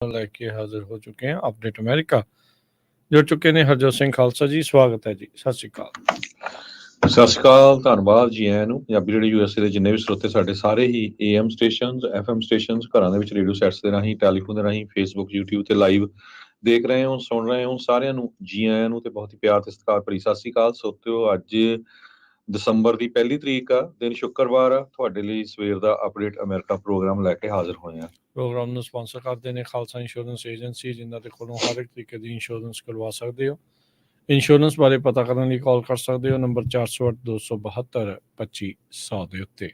लेके हाजिर हो चुके हैं अपडेट अमेरिका। जुड़ चुके ने हरजोत सिंह खालसा जी, स्वागत है जी। सत श्री अकाल। ਸਤਿ ਸ਼੍ਰੀ ਅਕਾਲ, ਧੰਨਵਾਦ ਜੀ ਆਇਆਂ ਨੂੰ। ਪੰਜਾਬੀ ਰੇਡੀਓ ਯੂਐਸਏ ਦੇ ਜਿੰਨੇ ਵੀ ਸਰੋਤੇ ਸਾਡੇ ਸਾਰੇ ਹੀ AM ਸਟੇਸ਼ਨਸ, FM ਸਟੇਸ਼ਨਸ, ਘਰਾਂ ਦੇ ਵਿੱਚ ਰੇਡੀਓ ਸੈਟਸ ਦੇ ਰਾਹੀਂ, ਟੈਲੀਫੋਨ ਦੇ ਰਾਹੀਂ, ਫੇਸਬੁੱਕ, YouTube ਤੇ ਲਾਈਵ ਦੇਖ ਰਹੇ ਹੋ, ਸੁਣ ਰਹੇ ਹੋ, ਸਾਰਿਆਂ ਨੂੰ ਜੀ ਆਇਆਂ ਨੂੰ ਤੇ ਬਹੁਤ ਹੀ ਪਿਆਰ ਤੇ ਸਤਿਕਾਰ ਭਰੀ ਸਤਿ ਸ਼੍ਰੀ ਅਕਾਲ। ਸੋਤਿਓ, ਅੱਜ ਦਸੰਬਰ ਦੀ 1 ਤਰੀਕ ਆ, ਦਿਨ ਸ਼ੁੱਕਰਵਾਰ ਆ। ਤੁਹਾਡੇ ਲਈ ਸਵੇਰ ਦਾ ਅਪਡੇਟ ਅਮਰੀਕਾ ਪ੍ਰੋਗਰਾਮ ਲੈ ਕੇ ਹਾਜ਼ਰ ਹੋਏ ਆ। ਪ੍ਰੋਗਰਾਮ ਨੂੰ ਸਪਾਂਸਰ ਕਰਦੇ ਨੇ ਖਾਲਸਾ ਇੰਸ਼ੋਰੈਂਸ ਏਜੰਸੀ, ਜਿਨ੍ਹਾਂ ਦੇ ਕੋਲੋਂ ਹਰ ਇੱਕ ਤਰੀਕੇ ਦੀ ਇੰਸ਼ੋਰੈਂਸ ਕਰਵਾ ਸਕਦੇ ਹੋ। ਇੰਸ਼ੋਰੈਂਸ ਬਾਰੇ ਪਤਾ ਕਰਨ ਲਈ ਕਾਲ ਕਰ ਸਕਦੇ ਹੋ ਨੰਬਰ 408-272-2500 ਦੇ ਉੱਤੇ।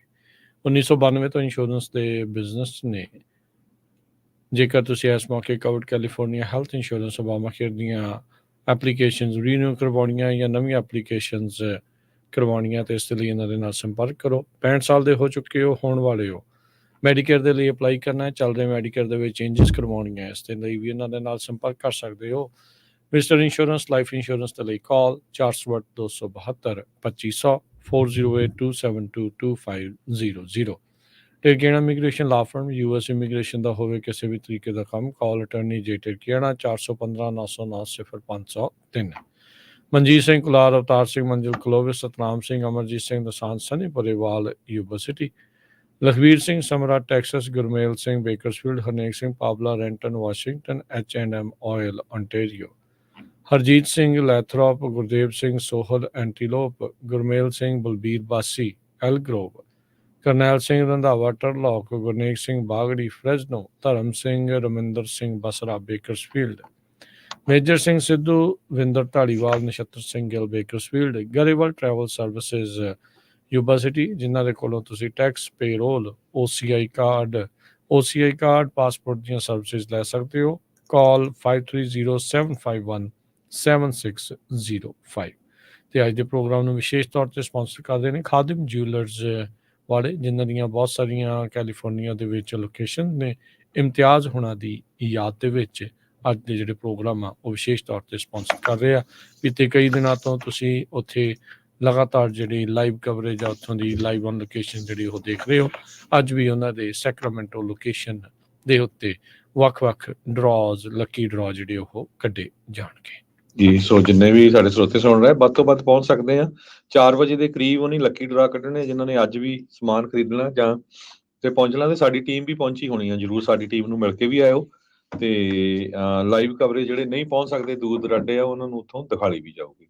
1992 ਤੋਂ ਇੰਸ਼ੋਰੈਂਸ ਦੇ ਬਿਜ਼ਨਸ ਨੇ। ਜੇਕਰ ਤੁਸੀਂ ਇਸ ਮੌਕੇ covered California health insurance Obama care ਦੀਆਂ ਐਪਲੀਕੇਸ਼ਨਸ ਰੀਨਿਊ ਕਰਵਾਉਣੀਆਂ ਜਾਂ ਨਵੀਆਂ ਐਪਲੀਕੇਸ਼ਨਸ ਕਰਵਾਉਣੀਆਂ ਤੇ ਇਸ ਲਈ ਇਹਨਾਂ ਦੇ ਨਾਲ ਸੰਪਰਕ ਕਰੋ। 65 ਸਾਲ ਦੇ ਹੋ ਚੁੱਕੇ ਹੋ, ਹੋਣ ਵਾਲੇ ਹੋ, ਮੈਡੀਕੇਅਰ ਦੇ ਲਈ ਅਪਲਾਈ ਕਰਨਾ ਹੈ, ਚੱਲ ਰਹੇ ਮੈਡੀਕੇਅਰ ਦੇ ਵਿੱਚ ਚੇਂਜਸ ਕਰਵਾਉਣੀਆਂ, ਇਸ ਦੇ ਲਈ ਵੀ ਇਹਨਾਂ ਦੇ ਨਾਲ ਸੰਪਰਕ ਕਰ ਸਕਦੇ ਹੋ। ਮਿਸਟਰ ਇੰਸ਼ੋਰੈਂਸ ਲਾਈਫ ਇੰਸ਼ੋਰੈਂਸ ਦੇ ਲਈ ਕਾਲ 408-272-2500 4082722500। ਟਿਰਕੀਆਣਾ immigration law firm, US immigration ਦਾ ਹੋਵੇ ਕਿਸੇ ਵੀ ਤਰੀਕੇ ਦਾ ਕੰਮ, ਕਾਲ ਅਟਰਨੀ ਜੇ ਟਿਰਕੀਆਣਾ 415-909-03। Manjit Singh Kular, Avtar Singh Manju, Clovis, Satnam Singh, Amarjit Singh Dosanjh, Sunny Parewal, Yuba City, Lakhvir Singh Samra, Texas, Gurmel Singh, Bakersfield, Harnek Singh, Pabla, Renton, Washington, H&M oil, ontario, Harjit Singh, Lathrop, Gurdev Singh, Sohal, Antelope, Gurmel Singh, Balbir Bassi, Elk Grove, Karnail Singh, Randhawa, ਟਰਲੌਕ, Gurnek Singh, ਬਾਗੜੀ, ਫਰੈਜ਼ਨੋ, ਧਰਮ Singh, Raminder Singh, Basra, Bakersfield, major Singh Sidhu, Vinder Dhaliwal, Nachhattar Singh Gill, Bakersfield, Grewal travel services, Yuba city, ਜਿਨ੍ਹਾਂ ਦੇ ਕੋਲੋਂ ਤੁਸੀਂ tax, payroll, OCI card, passport ਦੀਆਂ ਸਰਵਿਸਿਜ਼ ਲੈ ਸਕਦੇ ਹੋ। ਕਾਲ 5307517605। ਤੇ ਅੱਜ ਦੇ ਪ੍ਰੋਗਰਾਮ ਨੂੰ ਵਿਸ਼ੇਸ਼ ਤੌਰ ਤੇ ਸਪਾਂਸਰ ਕਰਦੇ ਨੇ ਖਾਦਿਮ ਜਿਊਲਰਸ ਵਾਲੇ, ਜਿਨ੍ਹਾਂ ਦੀਆਂ ਬਹੁਤ ਸਾਰੀਆਂ ਕੈਲੀਫੋਰਨੀਆ ਦੇ ਵਿੱਚ ਲੋਕੇਸ਼ਨ ਨੇ। ਇਮਤਿਆਜ਼ ਹੋਣਾ ਦੀ ਯਾਦ ਦੇ ਵਿੱਚ ਅੱਜ ਦੇ ਜਿਹੜੇ ਪ੍ਰੋਗਰਾਮ ਆ ਉਹ ਵਿਸ਼ੇਸ਼ ਤੌਰ ਤੇ ਸਪਾਂਸਰ ਕਰ ਰਹੇ ਆ। ਬੀਤੇ ਕਈ ਦਿਨਾਂ ਤੋਂ ਤੁਸੀਂ ਉੱਥੇ ਲਗਾਤਾਰ ਜਿਹੜੀ ਲਾਈਵ ਕਵਰੇਜ ਆ ਉੱਥੋਂ ਦੀ ਲਾਈਵ ਔਨ ਲੋਕੇਸ਼ਨ ਜਿਹੜੀ ਉਹ ਦੇਖ ਰਹੇ ਹੋ। ਅੱਜ ਵੀ ਉਹਨਾਂ ਦੇ ਸੈਕਰਾਮੈਂਟੋ ਲੋਕੇਸ਼ਨ ਦੇ ਉੱਤੇ ਵੱਖ-ਵੱਖ ਡਰਾਜ਼, ਲੱਕੀ ਡਰਾ ਜਿਹੜੇ ਉਹ ਕੱਢੇ ਜਾਣਗੇ ਜੀ। ਸੋ ਜਿੰਨੇ ਵੀ ਸਾਡੇ ਸਰੋਤੇ ਸੁਣ ਰਹੇ, ਵੱਧ ਤੋਂ ਵੱਧ ਪਹੁੰਚ ਸਕਦੇ ਆ। 4 ਵਜੇ ਦੇ ਕਰੀਬ ਉਹਨੀ ਲੱਕੀ ਡਰਾ ਕੱਢਣੇ, ਜਿਨ੍ਹਾਂ ਨੇ ਅੱਜ ਵੀ ਸਮਾਨ ਖਰੀਦਣਾ ਜਾਂ ਤੇ ਪਹੁੰਚਣਾ, ਤੇ ਸਾਡੀ ਟੀਮ ਵੀ ਪਹੁੰਚੀ ਹੋਣੀ ਆ। ਜਰੂਰ ਸਾਡੀ ਟੀਮ ਨੂੰ ਮਿਲ ਕੇ ਵੀ ਆਇਓ ਤੇ ਲਾਈਵ ਕਵਰੇਜ ਜਿਹੜੇ ਨਹੀਂ ਪਹੁੰਚ ਸਕਦੇ, ਦੂਰ ਦਰਾਡੇ ਆ, ਉਹਨਾਂ ਨੂੰ ਉੱਥੋਂ ਦਿਖਾਲੀ ਵੀ ਜਾਊਗੀ।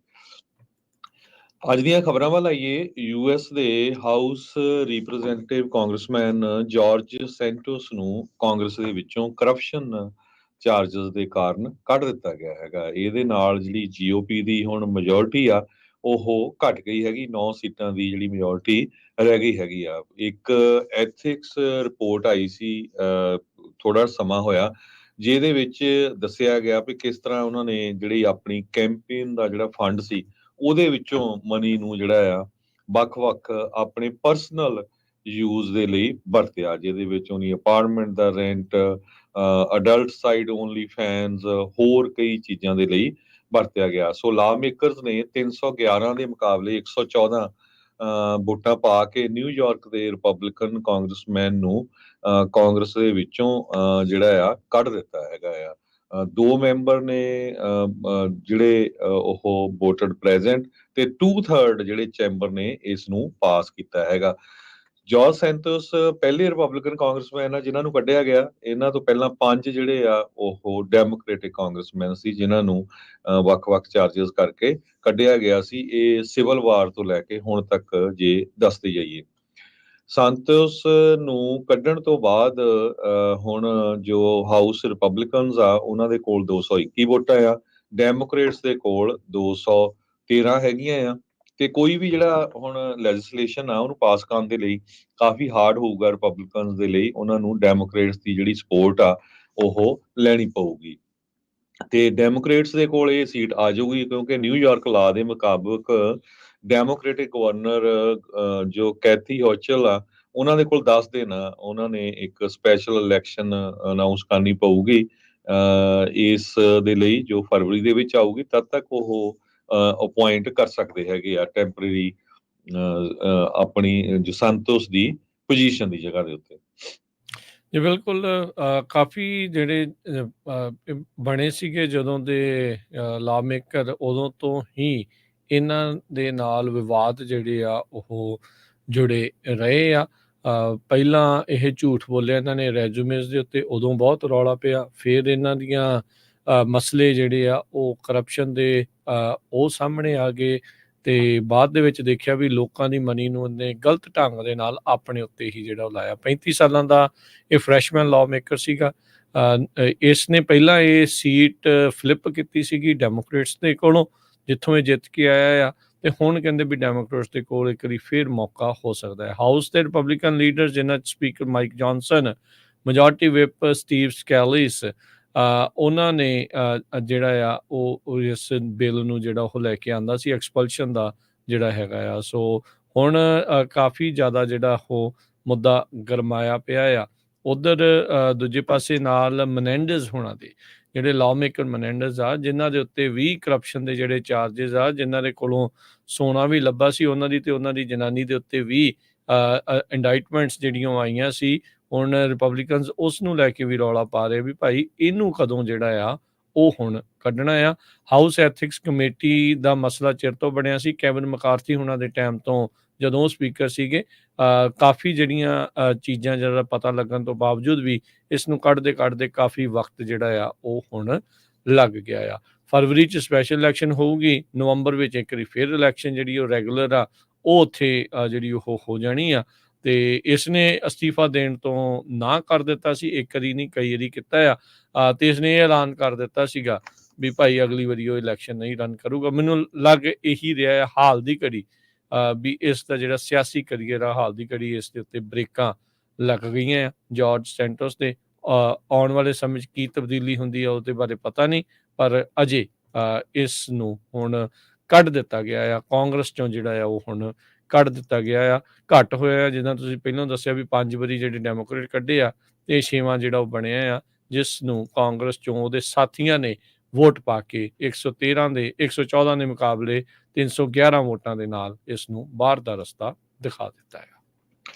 ਅੱਜ ਦੀਆਂ ਖਬਰਾਂ ਵੱਲ ਆਈਏ। US ਦੇ house representative congressman George Santos ਨੂੰ ਕਾਂਗਰਸ ਦੇ ਵਿੱਚੋਂ ਕਰਪਸ਼ਨ ਚਾਰਜਸ ਦੇ ਕਾਰਨ ਕੱਢ ਦਿੱਤਾ ਗਿਆ ਹੈਗਾ। ਇਹਦੇ ਨਾਲ ਜਿਹੜੀ GOP ਦੀ ਹੁਣ ਮੈਜੋਰਟੀ ਆ ਉਹ ਘਟ ਗਈ ਹੈਗੀ। 9 ਸੀਟਾਂ ਦੀ ਜਿਹੜੀ ਮੈਜੋਰਟੀ ਰਹਿ ਗਈ ਹੈਗੀ ਆ। ਇੱਕ ਐਥਿਕਸ ਰਿਪੋਰਟ ਆਈ ਸੀ ਥੋੜਾ ਸਮਾਂ ਹੋਇਆ, ਜਿਹਦੇ ਵਿੱਚ ਦੱਸਿਆ ਗਿਆ ਵੀ ਕਿਸ ਤਰ੍ਹਾਂ ਉਹਨਾਂ ਨੇ ਜਿਹੜੀ ਆਪਣੀ ਕੈਂਪੇਨ ਦਾ ਜਿਹੜਾ ਫੰਡ ਸੀ ਉਹਦੇ ਵਿੱਚੋਂ ਮਨੀ ਨੂੰ ਜਿਹੜਾ ਆ ਵੱਖ-ਵੱਖ ਆਪਣੇ ਪਰਸਨਲ ਯੂਜ਼ ਦੇ ਲਈ ਵਰਤਿਆ, ਜਿਹਦੇ ਵਿੱਚ ਉਹਨੀ ਅਪਾਰਟਮੈਂਟ ਦਾ rent, adult site OnlyFans, ਹੋਰ ਕਈ ਚੀਜ਼ਾਂ ਦੇ ਲਈ ਵਰਤਿਆ ਗਿਆ। ਸੋ ਲਾ ਮੇਕਰਸ ਨੇ 311 ਦੇ ਮੁਕਾਬਲੇ 114 ਵੋਟਾਂ ਪਾ ਕੇ ਨਿਊਯਾਰਕ ਦੇ ਰਿਪਬਲਿਕਨ ਕਾਂਗਰਸਮੈਨ ਨੂੰ ਕਾਂਗਰਸ ਦੇ ਵਿੱਚੋਂ ਜਿਹੜਾ ਆ ਕੱਢ ਦਿੱਤਾ ਹੈਗਾ ਆ। 2 ਮੈਂਬਰ ਨੇ ਜਿਹੜੇ ਉਹ ਵੋਟਡ ਪ੍ਰੈਜ਼ੈਂਟ, ਤੇ 2/3 ਜਿਹੜੇ ਚੈਂਬਰ ਨੇ ਇਸ ਨੂੰ ਪਾਸ ਕੀਤਾ ਹੈਗਾ। ਜਾਰਜ ਸੈਂਟੋਸ ਪਹਿਲੇ ਰਿਪਬਲਿਕਨ ਕਾਂਗਰਸਮੈਨ ਆ ਜਿਨ੍ਹਾਂ ਨੂੰ ਕੱਢਿਆ ਗਿਆ। ਇਹਨਾਂ ਤੋਂ ਪਹਿਲਾਂ 5 ਜਿਹੜੇ ਆ ਉਹ ਡੈਮੋਕ੍ਰੇਟਿਕ ਕਾਂਗਰਸਮੈਨ ਸੀ, ਜਿਨ੍ਹਾਂ ਨੂੰ ਵੱਖ-ਵੱਖ ਚਾਰਜਸ ਕਰਕੇ ਕੱਢਿਆ ਗਿਆ ਸੀ। ਇਹ ਸਿਵਲ ਵਾਰ ਤੋਂ ਲੈ ਕੇ ਹੁਣ ਤੱਕ ਜੇ ਦੱਸਦੇ ਜਾਈਏ। ਸੰਤੋਸ ਨੂੰ ਕੱਢਣ ਤੋਂ ਬਾਅਦ ਹੁਣ ਜੋ ਹਾਊਸ ਰਿਪਬਲਿਕਨਸ ਆ ਉਹਨਾਂ ਦੇ ਕੋਲ 221 ਵੋਟਾਂ ਆ, ਡੈਮੋਕ੍ਰੇਟਸ ਦੇ ਕੋਲ 213 ਹੈਗੀਆਂ ਆ। ਤੇ ਕੋਈ ਵੀ ਜਿਹੜਾ ਹੁਣ ਲੈਜਿਸਲੇਸ਼ਨ ਆ ਉਹਨੂੰ ਪਾਸ ਕਰਨ ਦੇ ਲਈ ਕਾਫੀ ਹਾਰਡ ਹੋਊਗਾ ਰਿਪਬਲਿਕਨਸ ਦੇ ਲਈ। ਉਹਨਾਂ ਨੂੰ ਡੈਮੋਕ੍ਰੇਟਸ ਦੀ ਜਿਹੜੀ ਸਪੋਰਟ ਆ ਉਹ ਲੈਣੀ ਪਊਗੀ, ਤੇ ਡੈਮੋਕ੍ਰੇਟਸ ਦੇ ਕੋਲ ਇਹ ਸੀਟ ਆ ਜਾਊਗੀ, ਕਿਉਂਕਿ ਨਿਊਯਾਰਕ ਲਾ ਦੇ ਮੁਤਾਬਕ ਡੈਮੋਕ੍ਰੇਟਿਕ ਗਵਰਨਰ ਜੋ ਕੈਥੀ ਹੋਚਲ ਆ, ਉਹਨਾਂ ਦੇ ਕੋਲ 10 ਦਿਨ ਉਹਨਾਂ ਨੇ ਇੱਕ ਸਪੈਸ਼ਲ ਇਲੈਕਸ਼ਨ ਅਨਾਉਂਸ ਕਰਨੀ ਪਊਗੀ ਇਸ ਦੇ ਲਈ, ਜੋ ਫਰਵਰੀ ਦੇ ਵਿੱਚ ਆਊਗੀ। ਤਦ ਤੱਕ ਉਹ ਅਪੁਆਇੰਟ ਕਰ ਸਕਦੇ ਹੈਗੇ ਆ ਟੈਂਪਰੇਰੀ ਆਪਣੀ ਜੋ ਸੰਤੋਸ਼ ਦੀ ਪੋਜੀਸ਼ਨ ਦੀ ਜਗ੍ਹਾ ਦੇ ਉੱਤੇ। ਜੀ ਬਿਲਕੁਲ ਕਾਫੀ ਜਿਹੜੇ ਬਣੇ ਸੀਗੇ ਜਦੋਂ ਦੇ ਲਾ ਮੇਕਰ, ਉਦੋਂ ਤੋਂ ਹੀ ਇਹਨਾਂ ਦੇ ਨਾਲ ਵਿਵਾਦ ਜਿਹੜੇ ਆ ਉਹ ਜੁੜੇ ਰਹੇ ਆ। ਪਹਿਲਾਂ ਇਹ ਝੂਠ ਬੋਲਿਆ ਇਹਨਾਂ ਨੇ ਰੈਜ਼ੂਮੇਜ਼ ਦੇ ਉੱਤੇ, ਉਦੋਂ ਬਹੁਤ ਰੌਲਾ ਪਿਆ। ਫਿਰ ਇਹਨਾਂ ਦੀਆਂ ਮਸਲੇ ਜਿਹੜੇ ਆ ਉਹ ਕਰਪਸ਼ਨ ਦੇ ਉਹ ਸਾਹਮਣੇ ਆ ਗਏ, ਤੇ ਬਾਅਦ ਦੇ ਵਿੱਚ ਦੇਖਿਆ ਵੀ ਲੋਕਾਂ ਦੀ ਮਨੀ ਨੂੰ ਉਹਨੇ ਗਲਤ ਢੰਗ ਦੇ ਨਾਲ ਆਪਣੇ ਉੱਤੇ ਹੀ ਜਿਹੜਾ ਉਹ ਲਾਇਆ। 35 ਸਾਲਾਂ ਦਾ ਇਹ ਫਰੈਸ਼ਮੈਨ ਲਾਅ ਮੇਕਰ ਸੀਗਾ। ਇਸ ਨੇ ਪਹਿਲਾਂ ਇਹ ਸੀਟ ਫਲਿੱਪ ਕੀਤੀ ਸੀਗੀ ਡੈਮੋਕ੍ਰੇਟਸ ਦੇ ਕੋਲੋਂ, ਜਿੱਥੋਂ ਇਹ ਜਿੱਤ ਕੇ ਆਇਆ ਆ, ਤੇ ਹੁਣ ਕਹਿੰਦੇ ਵੀ ਡੈਮੋਕ੍ਰੇਟਸ ਦੇ ਕੋਲ ਇੱਕ ਵਾਰੀ ਫਿਰ ਮੌਕਾ ਹੋ ਸਕਦਾ ਹੈ। ਹਾਊਸ ਦੇ ਰਿਪਬਲਿਕਨ ਲੀਡਰ ਜਿਨ੍ਹਾਂ 'ਚ speaker Mike Johnson, majority whip Steve Scalise, ਉਹਨਾਂ ਨੇ ਜਿਹੜਾ ਆ ਉਹ ਇਸ ਬਿੱਲ ਨੂੰ ਜਿਹੜਾ ਉਹ ਲੈ ਕੇ ਆਂਦਾ ਸੀ, ਐਕਸਪਲਸ਼ਨ ਦਾ ਜਿਹੜਾ ਹੈਗਾ ਆ। ਸੋ ਹੁਣ ਕਾਫੀ ਜ਼ਿਆਦਾ ਜਿਹੜਾ ਉਹ ਮੁੱਦਾ ਗਰਮਾਇਆ ਪਿਆ ਆ। ਉਧਰ ਦੂਜੇ ਪਾਸੇ ਨਾਲ ਮਨੈਂਡਜ਼ ਹੋਣਾ ਦੇ ਜਿਹੜੇ ਲਾਅ ਮੇਕਰ ਮਨੈਂਡਜ਼ ਆ, ਜਿਨ੍ਹਾਂ ਦੇ ਉੱਤੇ ਵੀ ਕਰਪਸ਼ਨ ਦੇ ਜਿਹੜੇ ਚਾਰजेस ਆ, ਜਿਨ੍ਹਾਂ ਦੇ ਕੋਲੋਂ ਸੋਨਾ ਵੀ ਲੱਭਾ ਸੀ ਉਹਨਾਂ ਦੀ, ਤੇ ਉਹਨਾਂ ਦੀ ਜਨਾਨੀ ਦੇ ਉੱਤੇ ਵੀ ਇੰਡਾਈਟਮੈਂਟਸ ਜਿਹੜੀਆਂ ਆਈਆਂ ਸੀ। ਹੁਣ ਰਿਪਬਲਿਕਨਸ ਉਸ ਨੂੰ ਲੈ ਕੇ ਵੀ ਰੌਲਾ ਪਾ ਰਹੇ ਵੀ ਭਾਈ ਇਹਨੂੰ ਕਦੋਂ ਜਿਹੜਾ ਆ ਉਹ ਹੁਣ ਕੱਢਣਾ ਆ। ਹਾਊਸ ਐਥਿਕਸ ਕਮੇਟੀ ਦਾ ਮਸਲਾ ਚਿਰ ਤੋਂ ਬਣਿਆ ਸੀ, ਕੈਵਿਨ ਮਕਾਰਥੀ ਉਹਨਾਂ ਦੇ ਟਾਈਮ ਤੋਂ ਜਦੋਂ ਉਹ ਸਪੀਕਰ ਸੀਗੇ। ਕਾਫੀ ਜਿਹੜੀਆਂ ਚੀਜ਼ਾਂ ਜਿਹੜਾ ਪਤਾ ਲੱਗਣ ਤੋਂ ਬਾਵਜੂਦ ਵੀ ਇਸ ਨੂੰ ਕੱਢਦੇ ਕਾਫੀ ਵਕਤ ਜਿਹੜਾ ਆ ਉਹ ਹੁਣ ਲੱਗ ਗਿਆ ਆ। ਫਰਵਰੀ 'ਚ ਸਪੈਸ਼ਲ ਇਲੈਕਸ਼ਨ ਹੋਊਗੀ, ਨਵੰਬਰ ਵਿੱਚ ਇੱਕ ਵਾਰੀ ਫਿਰ ਇਲੈਕਸ਼ਨ ਜਿਹੜੀ ਉਹ ਰੈਗੂਲਰ ਆ ਉਹ ਉੱਥੇ ਜਿਹੜੀ ਉਹ ਹੋ ਜਾਣੀ ਆ। ਤੇ ਇਸ ਨੇ ਅਸਤੀਫਾ ਦੇਣ ਤੋਂ ਨਾ ਕਰ ਦਿੱਤਾ ਸੀ, ਇੱਕ ਵਾਰੀ ਨਹੀਂ ਕਈ ਵਾਰੀ ਕੀਤਾ ਆ। ਤੇ ਇਸ ਨੇ ਇਹ ਐਲਾਨ ਕਰ ਦਿੱਤਾ ਸੀਗਾ ਵੀ ਭਾਈ ਅਗਲੀ ਵਾਰੀ ਉਹ ਇਲੈਕਸ਼ਨ ਨਹੀਂ ਰਨ ਕਰੂਗਾ। ਮੈਨੂੰ ਲੱਗ ਇਹੀ ਰਿਹਾ ਹੈ ਹਾਲ ਦੀ ਘੜੀ ਵੀ ਇਸ ਦਾ ਜਿਹੜਾ ਸਿਆਸੀ ਕਰੀਅਰ ਆ ਹਾਲ ਦੀ ਘੜੀ ਇਸ ਦੇ ਉੱਤੇ ਬ੍ਰੇਕਾਂ ਲੱਗ ਗਈਆਂ ਆ ਜਾਰਜ ਸੈਂਟੋਸ ਦੇ। ਆਉਣ ਵਾਲੇ ਸਮੇਂ 'ਚ ਕੀ ਤਬਦੀਲੀ ਹੁੰਦੀ ਆ ਉਹਦੇ ਬਾਰੇ ਪਤਾ ਨਹੀਂ, ਪਰ ਅਜੇ ਇਸ ਨੂੰ ਹੁਣ ਕੱਢ ਦਿੱਤਾ ਗਿਆ ਆ ਕਾਂਗਰਸ 'ਚੋਂ, ਜਿਹੜਾ ਆ ਉਹ ਹੁਣ ਕੱਢ ਦਿੱਤਾ ਗਿਆ ਆ। ਘੱਟ ਹੋਇਆ ਜਿੱਦਾਂ ਤੁਸੀਂ ਪਹਿਲਾਂ ਦੱਸਿਆ ਵੀ 5 ਵਾਰੀ ਜਿਹੜੇ ਡੈਮੋਕ੍ਰੇਟ ਕੱਢੇ ਆ, ਤੇ 6ਵਾਂ ਜਿਹੜਾ ਉਹ ਬਣਿਆ ਆ, ਜਿਸ ਨੂੰ ਕਾਂਗਰਸ 'ਚੋਂ ਉਹਦੇ ਸਾਥੀਆਂ ਨੇ ਵੋਟ ਪਾ ਕੇ 114 ਦੇ ਮੁਕਾਬਲੇ 311 ਵੋਟਾਂ ਦੇ ਨਾਲ ਇਸ ਨੂੰ ਬਾਹਰ ਦਾ ਰਸਤਾ ਦਿਖਾ ਦਿੱਤਾ ਹੈ।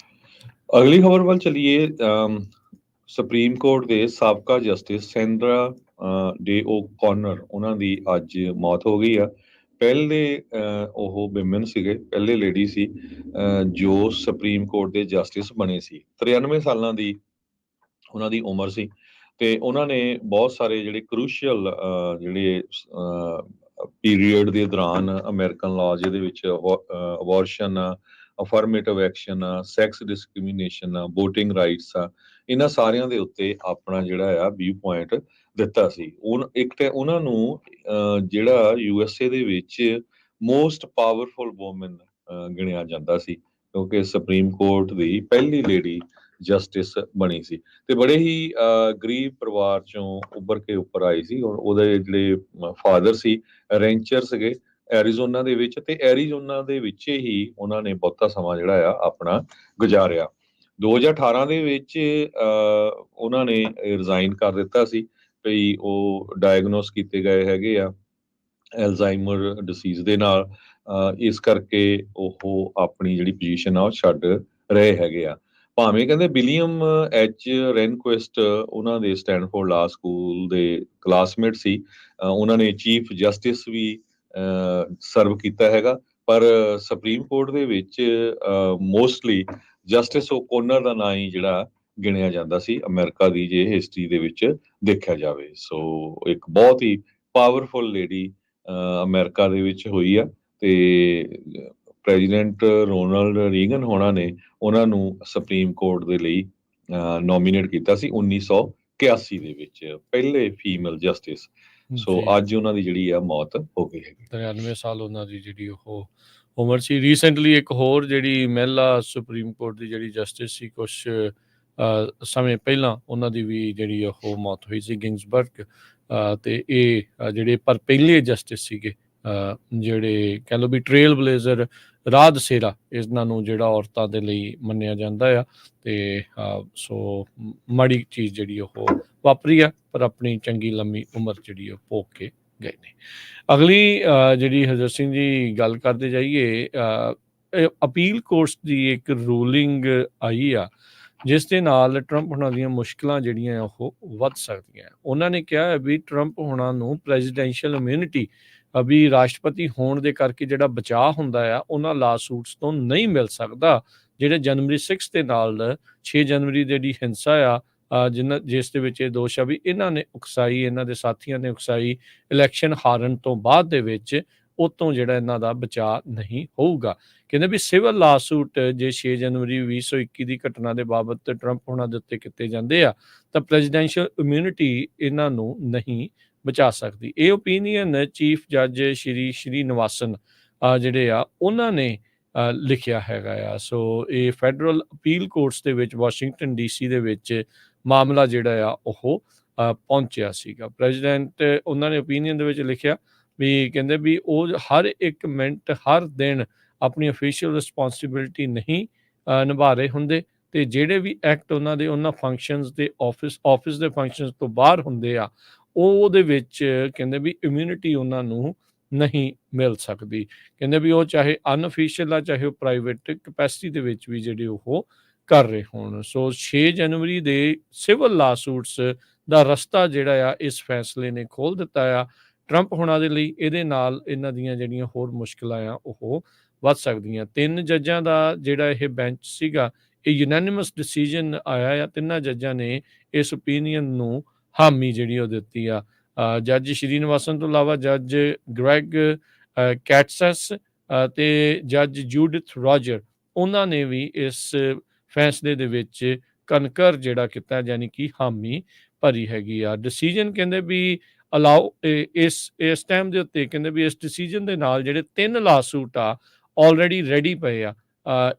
ਅਗਲੀ ਖਬਰ ਵੱਲ ਚਲੀਏ। ਸੁਪਰੀਮ ਕੋਰਟ ਦੇ ਸਾਬਕਾ ਜਸਟਿਸ ਸੈਂਡਰਾ ਡੇ ਓਕਨਰ, ਉਹਨਾਂ ਦੀ ਅੱਜ ਮੌਤ ਹੋ ਗਈ ਆ। ਪਹਿਲੇ ਉਹ ਵਿਮਨ ਸੀਗੇ, ਪਹਿਲੇ ਲੇਡੀ ਸੀ ਜੋ ਸੁਪਰੀਮ ਕੋਰਟ ਦੇ ਜਸਟਿਸ ਬਣੇ ਸੀ। 93 ਸਾਲਾਂ ਦੀ ਉਹਨਾਂ ਦੀ ਉਮਰ ਸੀ, ਤੇ ਉਹਨਾਂ ਨੇ ਬਹੁਤ ਸਾਰੇ ਜਿਹੜੇ ਕਰੂਸ਼ੀਅਲ ਜਿਹੜੇ ਪੀਰੀਅਡ ਦੇ ਦੌਰਾਨ ਅਮਰੀਕਨ ਲਾਅ, ਜਿਹਦੇ ਵਿੱਚ abortion, affirmative action, sex discrimination, voting rights ਆ, ਇਹਨਾਂ ਸਾਰਿਆਂ ਦੇ ਉੱਤੇ ਆਪਣਾ ਜਿਹੜਾ ਆ ਵਿਊ ਪੁਆਇੰਟ ਦਿੱਤਾ ਸੀ। ਇੱਕ ਤੇ ਉਹਨਾਂ ਨੂੰ ਜਿਹੜਾ USA ਦੇ ਵਿੱਚ ਮੋਸਟ ਪਾਵਰਫੁਲ ਵੂਮਨ ਗਿਣਿਆ ਜਾਂਦਾ ਸੀ, ਕਿਉਂਕਿ ਸੁਪਰੀਮ ਕੋਰਟ ਦੀ ਪਹਿਲੀ ਲੇਡੀ ਜਸਟਿਸ ਬਣੀ ਸੀ, ਤੇ ਬੜੇ ਹੀ ਗਰੀਬ ਪਰਿਵਾਰ ਚੋਂ ਉੱਭਰ ਕੇ ਉੱਪਰ ਆਈ ਸੀ। ਉਹਦੇ ਜਿਹੜੇ ਫਾਦਰ ਸੀ ਰੈਂਚਰ ਸੀਗੇ ਐਰੀਜ਼ੋਨਾ ਦੇ ਵਿੱਚ, ਤੇ ਐਰੀਜ਼ੋਨਾ ਦੇ ਵਿੱਚ ਹੀ ਉਹਨਾਂ ਨੇ ਬਹੁਤਾ ਸਮਾਂ ਜਿਹੜਾ ਆ ਆਪਣਾ ਗੁਜ਼ਾਰਿਆ। 2018 ਦੇ ਵਿੱਚ ਉਹਨਾਂ ਨੇ ਰਿਜ਼ਾਈਨ ਕਰ ਦਿੱਤਾ ਸੀ, ਵੀ ਉਹ ਡਾਇਗਨੋਸ ਕੀਤੇ ਗਏ ਹੈਗੇ ਆ ਐਲਜ਼ਾਈਮਰ ਡਿਸੀਜ਼ ਦੇ ਨਾਲ। ਇਸ ਕਰਕੇ ਉਹ ਆਪਣੀ ਜਿਹੜੀ ਪੋਜੀਸ਼ਨ ਆ ਉਹ ਛੱਡ ਰਹੇ ਹੈਗੇ ਆ। ਭਾਵੇਂ ਕਹਿੰਦੇ ਵਿਲੀਅਮ ਐਚ ਰੈਨਕੁਇਸਟ ਉਹਨਾਂ ਦੇ ਸਟੈਨਫੋਰਡ ਲਾ ਸਕੂਲ ਦੇ ਕਲਾਸਮੇਟ ਸੀ, ਉਹਨਾਂ ਨੇ ਚੀਫ ਜਸਟਿਸ ਵੀ ਸਰਵ ਕੀਤਾ ਹੈਗਾ, ਪਰ ਸੁਪਰੀਮ ਕੋਰਟ ਦੇ ਵਿੱਚ ਮੋਸਟਲੀ ਜਸਟਿਸ ਓਕਨਰ ਦਾ ਨਾਂ ਹੀ ਜਿਹੜਾ ਗਿਣਿਆ ਜਾਂਦਾ ਸੀ ਅਮਰੀਕਾ ਦੀ, ਜੇ ਹਿਸਟਰੀ ਦੇ ਵਿੱਚ ਦੇਖਿਆ ਜਾਵੇ। ਸੋ ਇੱਕ ਬਹੁਤ ਹੀ ਪਾਵਰਫੁਲ ਲੇਡੀ ਅਮਰੀਕਾ ਦੇ ਵਿੱਚ ਹੋਈ ਆ, ਤੇ ਪ੍ਰੈਜ਼ੀਡੈਂਟ ਰੋਨਾਲਡ ਰੀਗਨ ਹੋਣਾ ਨੇ ਉਹਨਾਂ ਨੂੰ ਸੁਪਰੀਮ ਕੋਰਟ ਦੇ ਲਈ ਨੋਮੀਨੇਟ ਕੀਤਾ ਸੀ 1981 ਦੇ ਵਿੱਚ, ਪਹਿਲੇ ਫੀਮੇਲ ਜਸਟਿਸ। ਸੋ ਅੱਜ ਉਹਨਾਂ ਦੀ ਜਿਹੜੀ ਆ ਮੌਤ ਹੋ ਗਈ ਹੈ। 93 ਸਾਲ ਉਹਨਾਂ ਦੀ ਜਿਹੜੀ ਉਹ ਉਮਰ ਸੀ। ਰੀਸੈਂਟਲੀ ਇੱਕ ਹੋਰ ਜਿਹੜੀ ਮਹਿਲਾ ਸੁਪਰੀਮ ਕੋਰਟ ਦੀ ਜਿਹੜੀ ਜਸਟਿਸ ਸੀ, ਕੁਛ ਸਮੇਂ ਪਹਿਲਾਂ ਉਹਨਾਂ ਦੀ ਵੀ ਜਿਹੜੀ ਉਹ ਮੌਤ ਹੋਈ ਸੀ, ਗਿੰਗਸਬਰਗ। ਤੇ ਇਹ ਜਿਹੜੇ ਪਰ ਪਹਿਲੇ ਜਸਟਿਸ ਸੀਗੇ, ਜਿਹੜੇ ਕਹਿ ਲਓ ਵੀ ਟ੍ਰੇਲ ਬਲੇਜ਼ਰ, ਰਾਹ ਦਸੇਰਾ ਇਹਨਾਂ ਨੂੰ ਜਿਹੜਾ ਔਰਤਾਂ ਦੇ ਲਈ ਮੰਨਿਆ ਜਾਂਦਾ ਆ। ਤੇ ਸੋ ਮਾੜੀ ਚੀਜ਼ ਜਿਹੜੀ ਉਹ ਵਾਪਰੀ ਆ, ਪਰ ਆਪਣੀ ਚੰਗੀ ਲੰਮੀ ਉਮਰ ਜਿਹੜੀ ਉਹ ਭੋਗ ਕੇ ਗਏ ਨੇ। ਅਗਲੀ ਜਿਹੜੀ ਹਜ਼ਰਤ ਸਿੰਘ ਜੀ ਗੱਲ ਕਰਦੇ ਜਾਈਏ, ਅਪੀਲ ਕੋਰਟ ਦੀ ਇੱਕ ਰੂਲਿੰਗ ਆਈ ਆ, ਜਿਸ ਦੇ ਨਾਲ ਟਰੰਪ ਹੁਣਾਂ ਦੀਆਂ ਮੁਸ਼ਕਲਾਂ ਜਿਹੜੀਆਂ ਆ ਉਹ ਵੱਧ ਸਕਦੀਆਂ। ਉਹਨਾਂ ਨੇ ਕਿਹਾ ਹੈ ਵੀ ਟਰੰਪ ਹੁਣਾਂ ਨੂੰ ਪ੍ਰੈਜ਼ੀਡੈਂਸ਼ੀਅਲ ਇਮਿਊਨਿਟੀ ਵੀ ਰਾਸ਼ਟਰਪਤੀ ਹੋਣ ਦੇ ਕਰਕੇ ਜਿਹੜਾ ਬਚਾਅ ਹੁੰਦਾ ਆ ਉਹਨਾਂ ਲਾ ਸੂਟਸ ਤੋਂ ਨਹੀਂ ਮਿਲ ਸਕਦਾ, ਜਿਹੜੇ ਜਨਵਰੀ 6 ਦੇ ਨਾਲ 6 ਜਨਵਰੀ ਦੀ ਜਿਹੜੀ ਹਿੰਸਾ ਆ, ਜਿਸ ਦੇ ਵਿੱਚ ਇਹ ਦੋਸ਼ ਆ ਵੀ ਇਹਨਾਂ ਨੇ ਉਕਸਾਈ, ਇਹਨਾਂ ਦੇ ਸਾਥੀਆਂ ਨੇ ਉਕਸਾਈ, ਇਲੈਕਸ਼ਨ ਹਾਰਨ ਤੋਂ ਬਾਅਦ ਦੇ ਵਿੱਚ ਉਤੋਂ ਜਿਹੜਾ ਇਹਨਾਂ ਦਾ ਬਚਾਅ ਨਹੀਂ ਹੋਊਗਾ। ਕਹਿੰਦੇ ਵੀ ਸਿਵਲ ਲਾ ਸੂਟ ਜੇ 6 ਜਨਵਰੀ 2021 ਦੀ ਘਟਨਾ ਦੇ ਬਾਬਤ ਟਰੰਪ ਹੁਣਾਂ ਦੇ ਉੱਤੇ ਕੀਤੇ ਜਾਂਦੇ ਆ ਤਾਂ ਪ੍ਰੈਜ਼ੀਡੈਂਸ਼ੀਅਲ ਇਮਿਊਨਿਟੀ ਇਹਨਾਂ ਨੂੰ ਨਹੀਂ ਬਚਾ ਸਕਦੀ। ਇਹ ਓਪੀਨੀਅਨ ਚੀਫ ਜੱਜ ਸ਼੍ਰੀ ਨਿਵਾਸਨ ਜਿਹੜੇ ਆ ਉਹਨਾਂ ਨੇ ਲਿਖਿਆ ਹੈਗਾ ਆ। ਸੋ ਇਹ ਫੈਡਰਲ ਅਪੀਲ ਕੋਰਟਸ ਦੇ ਵਿੱਚ ਵਾਸ਼ਿੰਗਟਨ DC ਦੇ ਵਿੱਚ ਮਾਮਲਾ ਜਿਹੜਾ ਆ ਉਹ ਪਹੁੰਚਿਆ ਸੀਗਾ। ਪ੍ਰੈਜ਼ੀਡੈਂਟ ਉਹਨਾਂ ਨੇ ਓਪੀਨੀਅਨ ਦੇ ਵਿੱਚ ਲਿਖਿਆ ਵੀ ਕਹਿੰਦੇ ਵੀ ਉਹ ਹਰ ਇੱਕ ਮਿੰਟ ਹਰ ਦਿਨ ਆਪਣੀ ਅਫੀਸ਼ੀਅਲ ਰਿਸਪੌਂਸਿਬਿਲਿਟੀ ਨਹੀਂ ਨਿਭਾ ਰਹੇ ਹੁੰਦੇ, ਅਤੇ ਜਿਹੜੇ ਵੀ ਐਕਟ ਉਹਨਾਂ ਦੇ ਉਹਨਾਂ ਫੰਕਸ਼ਨਸ ਦੇ ਆਫਿਸ ਦੇ ਫੰਕਸ਼ਨਸ ਤੋਂ ਬਾਹਰ ਹੁੰਦੇ ਆ ਉਹਦੇ ਵਿੱਚ ਕਹਿੰਦੇ ਵੀ ਇਮਿਊਨਿਟੀ ਉਹਨਾਂ ਨੂੰ ਨਹੀਂ ਮਿਲ ਸਕਦੀ। ਕਹਿੰਦੇ ਵੀ ਉਹ ਚਾਹੇ ਅਨਅਫੀਸ਼ੀਅਲ ਆ ਚਾਹੇ ਉਹ ਪ੍ਰਾਈਵੇਟ ਕਪੈਸਿਟੀ ਦੇ ਵਿੱਚ ਵੀ ਜਿਹੜੇ ਉਹ ਕਰ ਰਹੇ ਹੋਣ। ਸੋ 6 ਜਨਵਰੀ ਦੇ ਸਿਵਲ ਲਾ ਸੂਟਸ ਦਾ ਰਸਤਾ ਜਿਹੜਾ ਆ ਇਸ ਫੈਸਲੇ ਨੇ ਖੋਲ੍ਹ ਦਿੱਤਾ ਆ ਟਰੰਪ ਹੁਣਾਂ ਦੇ ਲਈ। ਇਹਦੇ ਨਾਲ ਇਹਨਾਂ ਦੀਆਂ ਜਿਹੜੀਆਂ ਹੋਰ ਮੁਸ਼ਕਿਲਾਂ ਆ ਉਹ ਵੱਧ ਸਕਦੀਆਂ। 3 ਜੱਜਾਂ ਦਾ ਜਿਹੜਾ ਇਹ ਬੈਂਚ ਸੀਗਾ, ਇਹ ਯੂਨੈਨਿਮਸ ਡਿਸੀਜਨ ਆਇਆ ਆ, 3 ਜੱਜਾਂ ਨੇ ਇਸ ਓਪੀਨੀਅਨ ਨੂੰ ਹਾਮੀ ਜਿਹੜੀ ਉਹ ਦਿੱਤੀ ਆ। ਜੱਜ ਸ਼੍ਰੀ ਨਿਵਾਸਨ ਤੋਂ ਇਲਾਵਾ ਜੱਜ ਗ੍ਰੈਗ ਕੈਟਸਸ ਅਤੇ ਜੱਜ ਜੂਡਿਥ ਰੋਜਰ, ਉਹਨਾਂ ਨੇ ਵੀ ਇਸ ਫੈਸਲੇ ਦੇ ਵਿੱਚ ਕਨਕਰ ਜਿਹੜਾ ਕੀਤਾ, ਯਾਨੀ ਕਿ ਹਾਮੀ ਭਰੀ ਹੈਗੀ ਆ। ਡਿਸੀਜਨ ਕਹਿੰਦੇ ਵੀ ਅਲਾਓ ਇਸ ਟਾਈਮ ਦੇ ਉੱਤੇ ਕਹਿੰਦੇ ਵੀ ਇਸ ਡਿਸੀਜਨ ਦੇ ਨਾਲ ਜਿਹੜੇ 3 ਲਾ ਸੂਟ ਆ ਆਲਰੇਡੀ ਰੈਡੀ ਪਏ ਆ।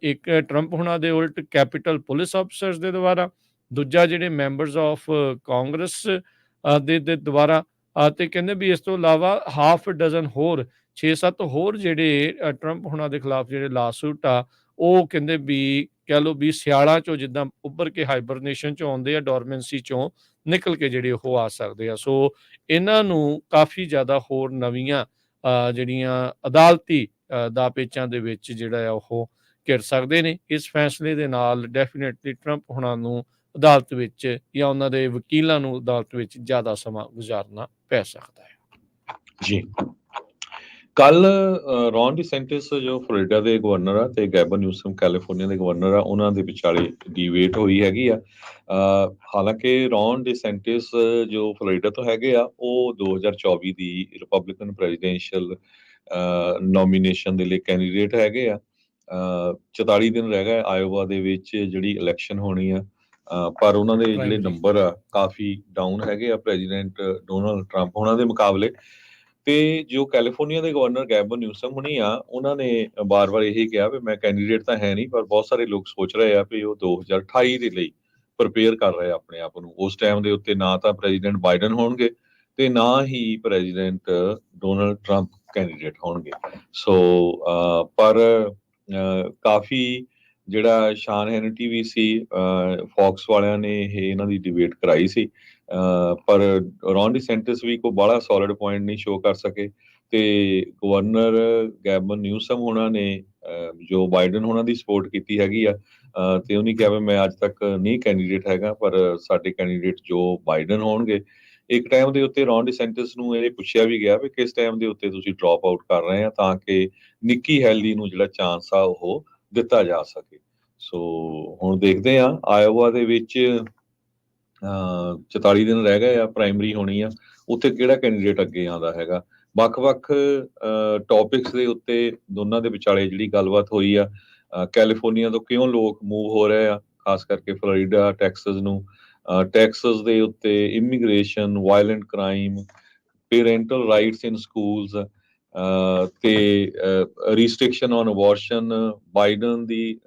ਇੱਕ ਟਰੰਪ ਹੁਣਾਂ ਦੇ ਉਲਟ ਕੈਪੀਟਲ ਪੁਲਿਸ ਆਫਿਸਰਸ ਦੇ ਦੁਆਰਾ, ਦੂਜਾ ਜਿਹੜੇ ਮੈਂਬਰਸ ਆਫ ਕਾਂਗਰਸ ਦੇ ਦੁਆਰਾ, ਅਤੇ ਕਹਿੰਦੇ ਵੀ ਇਸ ਤੋਂ ਇਲਾਵਾ ਹਾਫ ਡਜ਼ਨ ਹੋਰ 6-7 ਹੋਰ ਜਿਹੜੇ ਟਰੰਪ ਹੁਣਾਂ ਦੇ ਖਿਲਾਫ ਜਿਹੜੇ ਲਾ ਸੂਟ ਆ ਉਹ ਕਹਿੰਦੇ ਵੀ ਕਹਿ ਲਓ ਵੀ ਸਿਆਲਾਂ ਚੋਂ ਜਿੱਦਾਂ ਉੱਭਰ ਕੇ ਹਾਈਬਰਨੇਸ਼ਨ ਚੋਂ ਆਉਂਦੇ ਆ, ਡੋਰਮੈਂਸੀ ਚੋਂ ਨਿਕਲ ਕੇ ਜਿਹੜੇ ਉਹ ਆ ਸਕਦੇ ਆ। ਸੋ ਇਹਨਾਂ ਨੂੰ ਕਾਫੀ ਜ਼ਿਆਦਾ ਹੋਰ ਨਵੀਆਂ ਜਿਹੜੀਆਂ ਅਦਾਲਤੀ ਦਾ ਪੇਚਾਂ ਦੇ ਵਿੱਚ ਜਿਹੜਾ ਆ ਉਹ ਘਿਰ ਸਕਦੇ ਨੇ। ਇਸ ਫੈਸਲੇ ਦੇ ਨਾਲ ਡੈਫੀਨੇਟਲੀ ਟਰੰਪ ਹੁਣਾਂ ਨੂੰ ਅਦਾਲਤ ਵਿੱਚ ਜਾਂ ਉਹਨਾਂ ਦੇ ਵਕੀਲਾਂ ਨੂੰ ਅਦਾਲਤ ਵਿੱਚ ਜ਼ਿਆਦਾ ਸਮਾਂ ਗੁਜ਼ਾਰਨਾ ਪੈ ਸਕਦਾ ਹੈ। ਜੀ, ਕੱਲ ਰੌਨ ਡੀਸੈਂਟਿਸ ਜੋ ਫਲੋਰੀਡਾ ਦੇ ਗਵਰਨਰ ਆ ਤੇ ਗੈਬਨ ਨਿਊਸਮ ਕੈਲੀਫੋਰਨੀਆ ਦੇ ਗਵਰਨਰ ਆ, ਉਹਨਾਂ ਦੇ ਵਿਚਾਲੇ ਡਿਬੇਟ ਹੋਈ ਹੈਗੀ ਆ। ਹਾਲਾਂਕਿ ਰੌਨ ਡੀਸੈਂਟਿਸ ਜੋ ਫਲੋਰੀਡਾ ਤੋਂ ਹੈਗੇ ਆ ਉਹ 2024 ਦੀ ਰਿਪਬਲਿਕਨ ਪ੍ਰੈਜ਼ੀਡੈਂਸ਼ੀਅਲ ਨੋਮੀਨੇਸ਼ਨ ਦੇ ਲਈ ਕੈਂਡੀਡੇਟ ਹੈਗੇ ਆ। 44 ਦਿਨ ਰਹਿ ਗਏ ਆਇਓਵਾ ਦੇ ਵਿੱਚ ਜਿਹੜੀ ਇਲੈਕਸ਼ਨ ਹੋਣੀ ਆ, ਪਰ ਉਹਨਾਂ ਦੇ ਜਿਹੜੇ ਨੰਬਰ ਆ ਕਾਫੀ ਡਾਊਨ ਹੈਗੇ ਆ ਪ੍ਰੈਜ਼ੀਡੈਂਟ ਡੋਨਾਲਡ ਟਰੰਪ ਉਹਨਾਂ ਦੇ ਮੁਕਾਬਲੇ। ਤੇ ਜੋ ਕੈਲੀਫੋਰਨੀਆ ਦੇ ਗਵਰਨਰ ਗੈਬਨ ਨਿਊਸਮ ਹੁਣੀ ਆ, ਉਹਨਾਂ ਨੇ ਬਾਰ-ਬਾਰ ਇਹੀ ਕਿਹਾ ਵੀ ਮੈਂ ਕੈਂਡੀਡੇਟ ਤਾਂ ਹੈ ਨਹੀਂ, ਪਰ ਬਹੁਤ ਸਾਰੇ ਲੋਕ ਸੋਚ ਰਹੇ ਆ ਵੀ ਉਹ 2028 ਦੇ ਲਈ ਪ੍ਰਿਪੇਅਰ ਕਰ ਰਹੇ ਆ ਆਪਣੇ ਆਪ ਨੂੰ। ਉਸ ਟਾਈਮ ਦੇ ਉੱਤੇ ਨਾ ਤਾਂ ਪ੍ਰੈਜ਼ੀਡੈਂਟ ਬਾਈਡਨ ਹੋਣਗੇ ਤੇ ਨਾ ਹੀ ਪ੍ਰੈਜ਼ੀਡੈਂਟ ਡੋਨਾਲਡ ਟਰੰਪ ਕੈਂਡੀਡੇਟ ਹੋਣਗੇ। ਸੋ ਪਰ ਕਾਫੀ ਜਿਹੜਾ ਸ਼ਾਨ ਹੈਨਿਟੀ ਵੀ ਸੀ, ਫੌਕਸ ਵਾਲਿਆਂ ਨੇ ਇਹਨਾਂ ਦੀ ਡਿਬੇਟ ਕਰਾਈ ਸੀ, ਪਰ ਰੌਨ ਡੀਸੈਂਟਿਸ ਵੀ ਕੋਈ ਬਾਹਲਾ ਸੋਲਿਡ ਪੁਆਇੰਟ ਨਹੀਂ ਸ਼ੋ ਕਰ ਸਕੇ। ਤੇ ਗਵਰਨਰ ਗੈਬਨ ਨਿਊਸਮ ਹੋਣਾ ਨੇ ਜੋ ਬਾਈਡਨ ਹੋਣਾ ਦੀ ਸਪੋਰਟ ਕੀਤੀ ਹੈਗੀ ਆ, ਤੇ ਉਹਨੇ ਕਿਹਾ ਵੀ ਮੈਂ ਅੱਜ ਤੱਕ ਨਹੀਂ ਕੈਂਡੀਡੇਟ ਹੈਗਾ, ਪਰ ਸਾਡੇ ਕੈਂਡੀਡੇਟ ਜੋ ਬਾਈਡਨ ਹੋਣਗੇ। ਇੱਕ ਟਾਈਮ ਦੇ ਉੱਤੇ ਰੌਨ ਡੀਸੈਂਟਿਸ ਨੂੰ ਇਹ ਪੁੱਛਿਆ ਵੀ ਗਿਆ ਵੀ ਕਿਸ ਟਾਈਮ ਦੇ ਉੱਤੇ ਤੁਸੀਂ ਡ੍ਰੌਪ ਆਊਟ ਕਰ ਰਹੇ ਆ ਤਾਂ ਕਿ ਨਿੱਕੀ ਹੈਲੀ ਨੂੰ ਜਿਹੜਾ ਚਾਂਸ ਆ ਉਹ ਦਿੱਤਾ ਜਾ ਸਕੇ। ਸੋ ਹੁਣ ਦੇਖਦੇ ਆ ਆਇਓਵਾ ਦੇ ਵਿੱਚ 44 ਦਿਨ ਰਹਿ ਗਏ ਆ, ਪ੍ਰਾਇਮਰੀ ਹੋਣੀ ਆ, ਉੱਥੇ ਕਿਹੜਾ ਕੈਂਡੀਡੇਟ ਅੱਗੇ ਆਉਂਦਾ ਹੈਗਾ। ਵੱਖ-ਵੱਖ ਟੌਪਿਕਸ ਦੇ ਉੱਤੇ ਦੋਨਾਂ ਦੇ ਵਿਚਾਲੇ ਜਿਹੜੀ ਗੱਲਬਾਤ ਹੋਈ ਆ, ਕੈਲੀਫੋਰਨੀਆ ਤੋਂ ਕਿਉਂ ਲੋਕ ਮੂਵ ਹੋ ਰਹੇ ਆ, ਖਾਸ ਕਰਕੇ ਫਲੋਰੀਡਾ, ਟੈਕਸਸ ਨੂੰ। ਟੈਕਸਸ ਦੇ ਉੱਤੇ immigration, violent crime, parental rights in schools ਤੇ ਰਿਸਟ੍ਰਿਕਸ਼ਨ ਔਨ ਅਬੋਰਸ਼ਨ, ਬਾਈਡਨ ਦੀ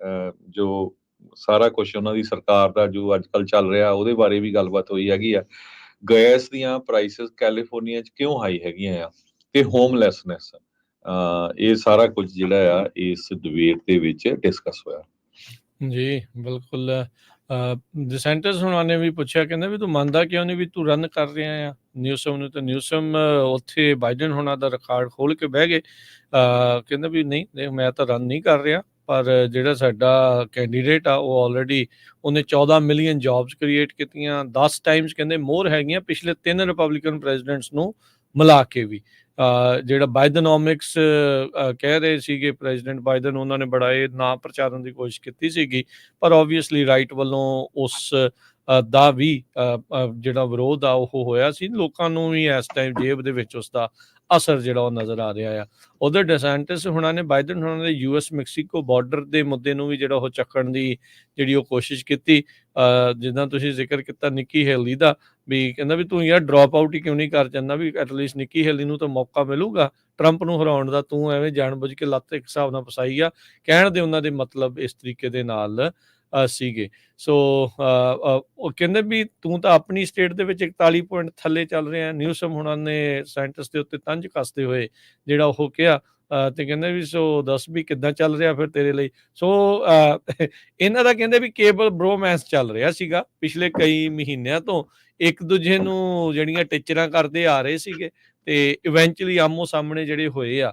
ਜੋ ਸਾਰਾ ਕੁਛ ਉਹਨਾਂ ਦੀ ਸਰਕਾਰ ਦਾ ਜੋ ਅੱਜ ਕੱਲ੍ਹ ਚੱਲ ਰਿਹਾ ਉਹਦੇ ਬਾਰੇ ਵੀ ਗੱਲਬਾਤ ਹੋਈ ਹੈਗੀ ਆ। ਗੈਸ ਦੀਆਂ ਪ੍ਰਾਈਸਿਸ ਕੈਲੀਫੋਰਨੀਆ 'ਚ ਕਿਉਂ ਹਾਈ ਹੈਗੀਆਂ ਆ, ਤੇ ਹੋਮਲੈਸਨੈਸ, ਇਹ ਸਾਰਾ ਕੁਝ ਜਿਹੜਾ ਆ ਇਸ ਡਿਬੇਟ ਦੇ ਵਿੱਚ ਡਿਸਕਸ ਹੋਇਆ। ਜੀ ਬਿਲਕੁਲ। ਡਿਸੈਂਟਿਸ ਹੁਣਾਂ ਨੇ ਵੀ ਪੁੱਛਿਆ, ਕਹਿੰਦੇ ਵੀ ਤੂੰ ਮੰਨਦਾ ਕਿਉਂ ਨਹੀਂ ਵੀ ਤੂੰ ਰਨ ਕਰ ਰਿਹਾ ਆ ਨਿਊਸਮ ਨੂੰ, ਤੇ ਨਿਊਸਮ ਉੱਥੇ ਬਾਈਡਨ ਹੁਣਾਂ ਦਾ ਰਿਕਾਰਡ ਖੋਲ ਕੇ ਬਹਿ ਗਏ। ਕਹਿੰਦੇ ਵੀ ਨਹੀਂ ਦੇਖ ਮੈਂ ਤਾਂ ਰਨ ਨਹੀਂ ਕਰ ਰਿਹਾ, ਪਰ ਜਿਹੜਾ ਸਾਡਾ ਕੈਂਡੀਡੇਟ ਆ ਉਹ ਆਲਰੇਡੀ ਉਹਨੇ 14 ਮਿਲੀਅਨ ਜੌਬਸ ਕ੍ਰੀਏਟ ਕੀਤੀਆਂ, 10 ਟਾਈਮਸ ਕਹਿੰਦੇ ਮੋਰ ਹੈਗੀਆਂ ਪਿਛਲੇ 3 ਰਿਪਬਲਿਕਨ ਪ੍ਰੈਜ਼ੀਡੈਂਟਸ ਨੂੰ ਮਿਲਾ ਕੇ ਵੀ। ਜਿਹੜਾ ਬਾਇਡਨੋਮਿਕਸ ਕਹਿ ਰਹੇ ਸੀਗੇ ਪ੍ਰੈਜ਼ੀਡੈਂਟ ਬਾਇਡਨ, ਉਹਨਾਂ ਨੇ ਬੜਾ ਇਹ ਨਾਂ ਪ੍ਰਚਾਰਨ ਦੀ ਕੋਸ਼ਿਸ਼ ਕੀਤੀ ਸੀਗੀ, ਪਰ ਓਬਵੀਅਸਲੀ ਰਾਈਟ ਵੱਲੋਂ ਉਸ ਦਾ ਵੀ ਜਿਹੜਾ ਵਿਰੋਧ ਆ ਉਹ ਹੋਇਆ ਸੀ। ਲੋਕਾਂ ਨੂੰ ਵੀ ਇਸ ਟਾਈਮ ਜੇਬ ਦੇ ਵਿੱਚ ਉਸ ਦਾ ਅਸਰ ਜਿਹੜਾ ਉਹ ਨਜ਼ਰ ਆ ਰਿਹਾ ਆ। ਉਧਰ ਡੈਸੈਂਟਿਸ ਹੁਣਾਂ ਨੇ, ਬਾਈਡਨ ਹੁਣਾਂ ਨੇ ਯੂਐਸ ਮੈਕਸੀਕੋ ਬਾਰਡਰ ਦੇ ਮੁੱਦੇ ਨੂੰ ਵੀ ਜਿਹੜਾ ਉਹ ਚੱਕਣ ਦੀ ਜਿਹੜੀ ਉਹ ਕੋਸ਼ਿਸ਼ ਕੀਤੀ। ਜਿੱਦਾਂ ਤੁਸੀਂ ਜ਼ਿਕਰ ਕੀਤਾ ਨਿੱਕੀ ਹੇਲੀ ਦਾ, ਵੀ ਕਹਿੰਦਾ ਵੀ ਤੂੰ ਯਾਰ ਡਰੋਪ ਆਊਟ ਹੀ ਕਿਉਂ ਨਹੀਂ ਕਰ ਜਾਂਦਾ, ਵੀ ਐਟਲੀਸਟ ਨਿੱਕੀ ਹੇਲੀ ਨੂੰ ਤਾਂ ਮੌਕਾ ਮਿਲੂਗਾ ਟਰੰਪ ਨੂੰ ਹਰਾਉਣ ਦਾ, ਤੂੰ ਐਵੇਂ ਜਾਣਬੁੱਝ ਕੇ ਲੱਤ ਇੱਕ ਹਿਸਾਬ ਨਾਲ ਫਸਾਈ ਆ। ਕਹਿਣ ਦੇ ਉਹਨਾਂ ਦੇ ਮਤਲਬ ਇਸ ਤਰੀਕੇ ਦੇ ਨਾਲ ਸੀਗੇ। ਸੋ ਉਹ ਕਹਿੰਦੇ ਵੀ ਤੂੰ ਤਾਂ ਆਪਣੀ ਸਟੇਟ ਦੇ ਵਿੱਚ 41 ਪੁਆਇੰਟ ਥੱਲੇ ਚੱਲ ਰਿਹਾ। ਨਿਊਸਮ ਹੁਣਾਂ ਨੇ ਸਾਇੰਟਿਸਟ ਦੇ ਉੱਤੇ ਤੰਜ ਕੱਸਦੇ ਹੋਏ ਜਿਹੜਾ ਉਹ ਕਿਹਾ, ਤੇ ਕਹਿੰਦੇ ਵੀ ਸੋ ਦੱਸ ਵੀ ਕਿੱਦਾਂ ਚੱਲ ਰਿਹਾ ਫਿਰ ਤੇਰੇ ਲਈ। ਸੋ ਇਹਨਾਂ ਦਾ ਕਹਿੰਦੇ ਵੀ ਕੇਬਲ ਬ੍ਰੋਮੈਂਸ ਚੱਲ ਰਿਹਾ ਸੀਗਾ ਪਿਛਲੇ ਕਈ ਮਹੀਨਿਆਂ ਤੋਂ, ਇੱਕ ਦੂਜੇ ਨੂੰ ਜਿਹੜੀਆਂ ਟੀਚਰਾਂ ਕਰਦੇ ਆ ਰਹੇ ਸੀਗੇ, ਤੇ ਇਵੈਂਚੁਅਲੀ ਆਮੋ ਸਾਹਮਣੇ ਜਿਹੜੇ ਹੋਏ ਆ।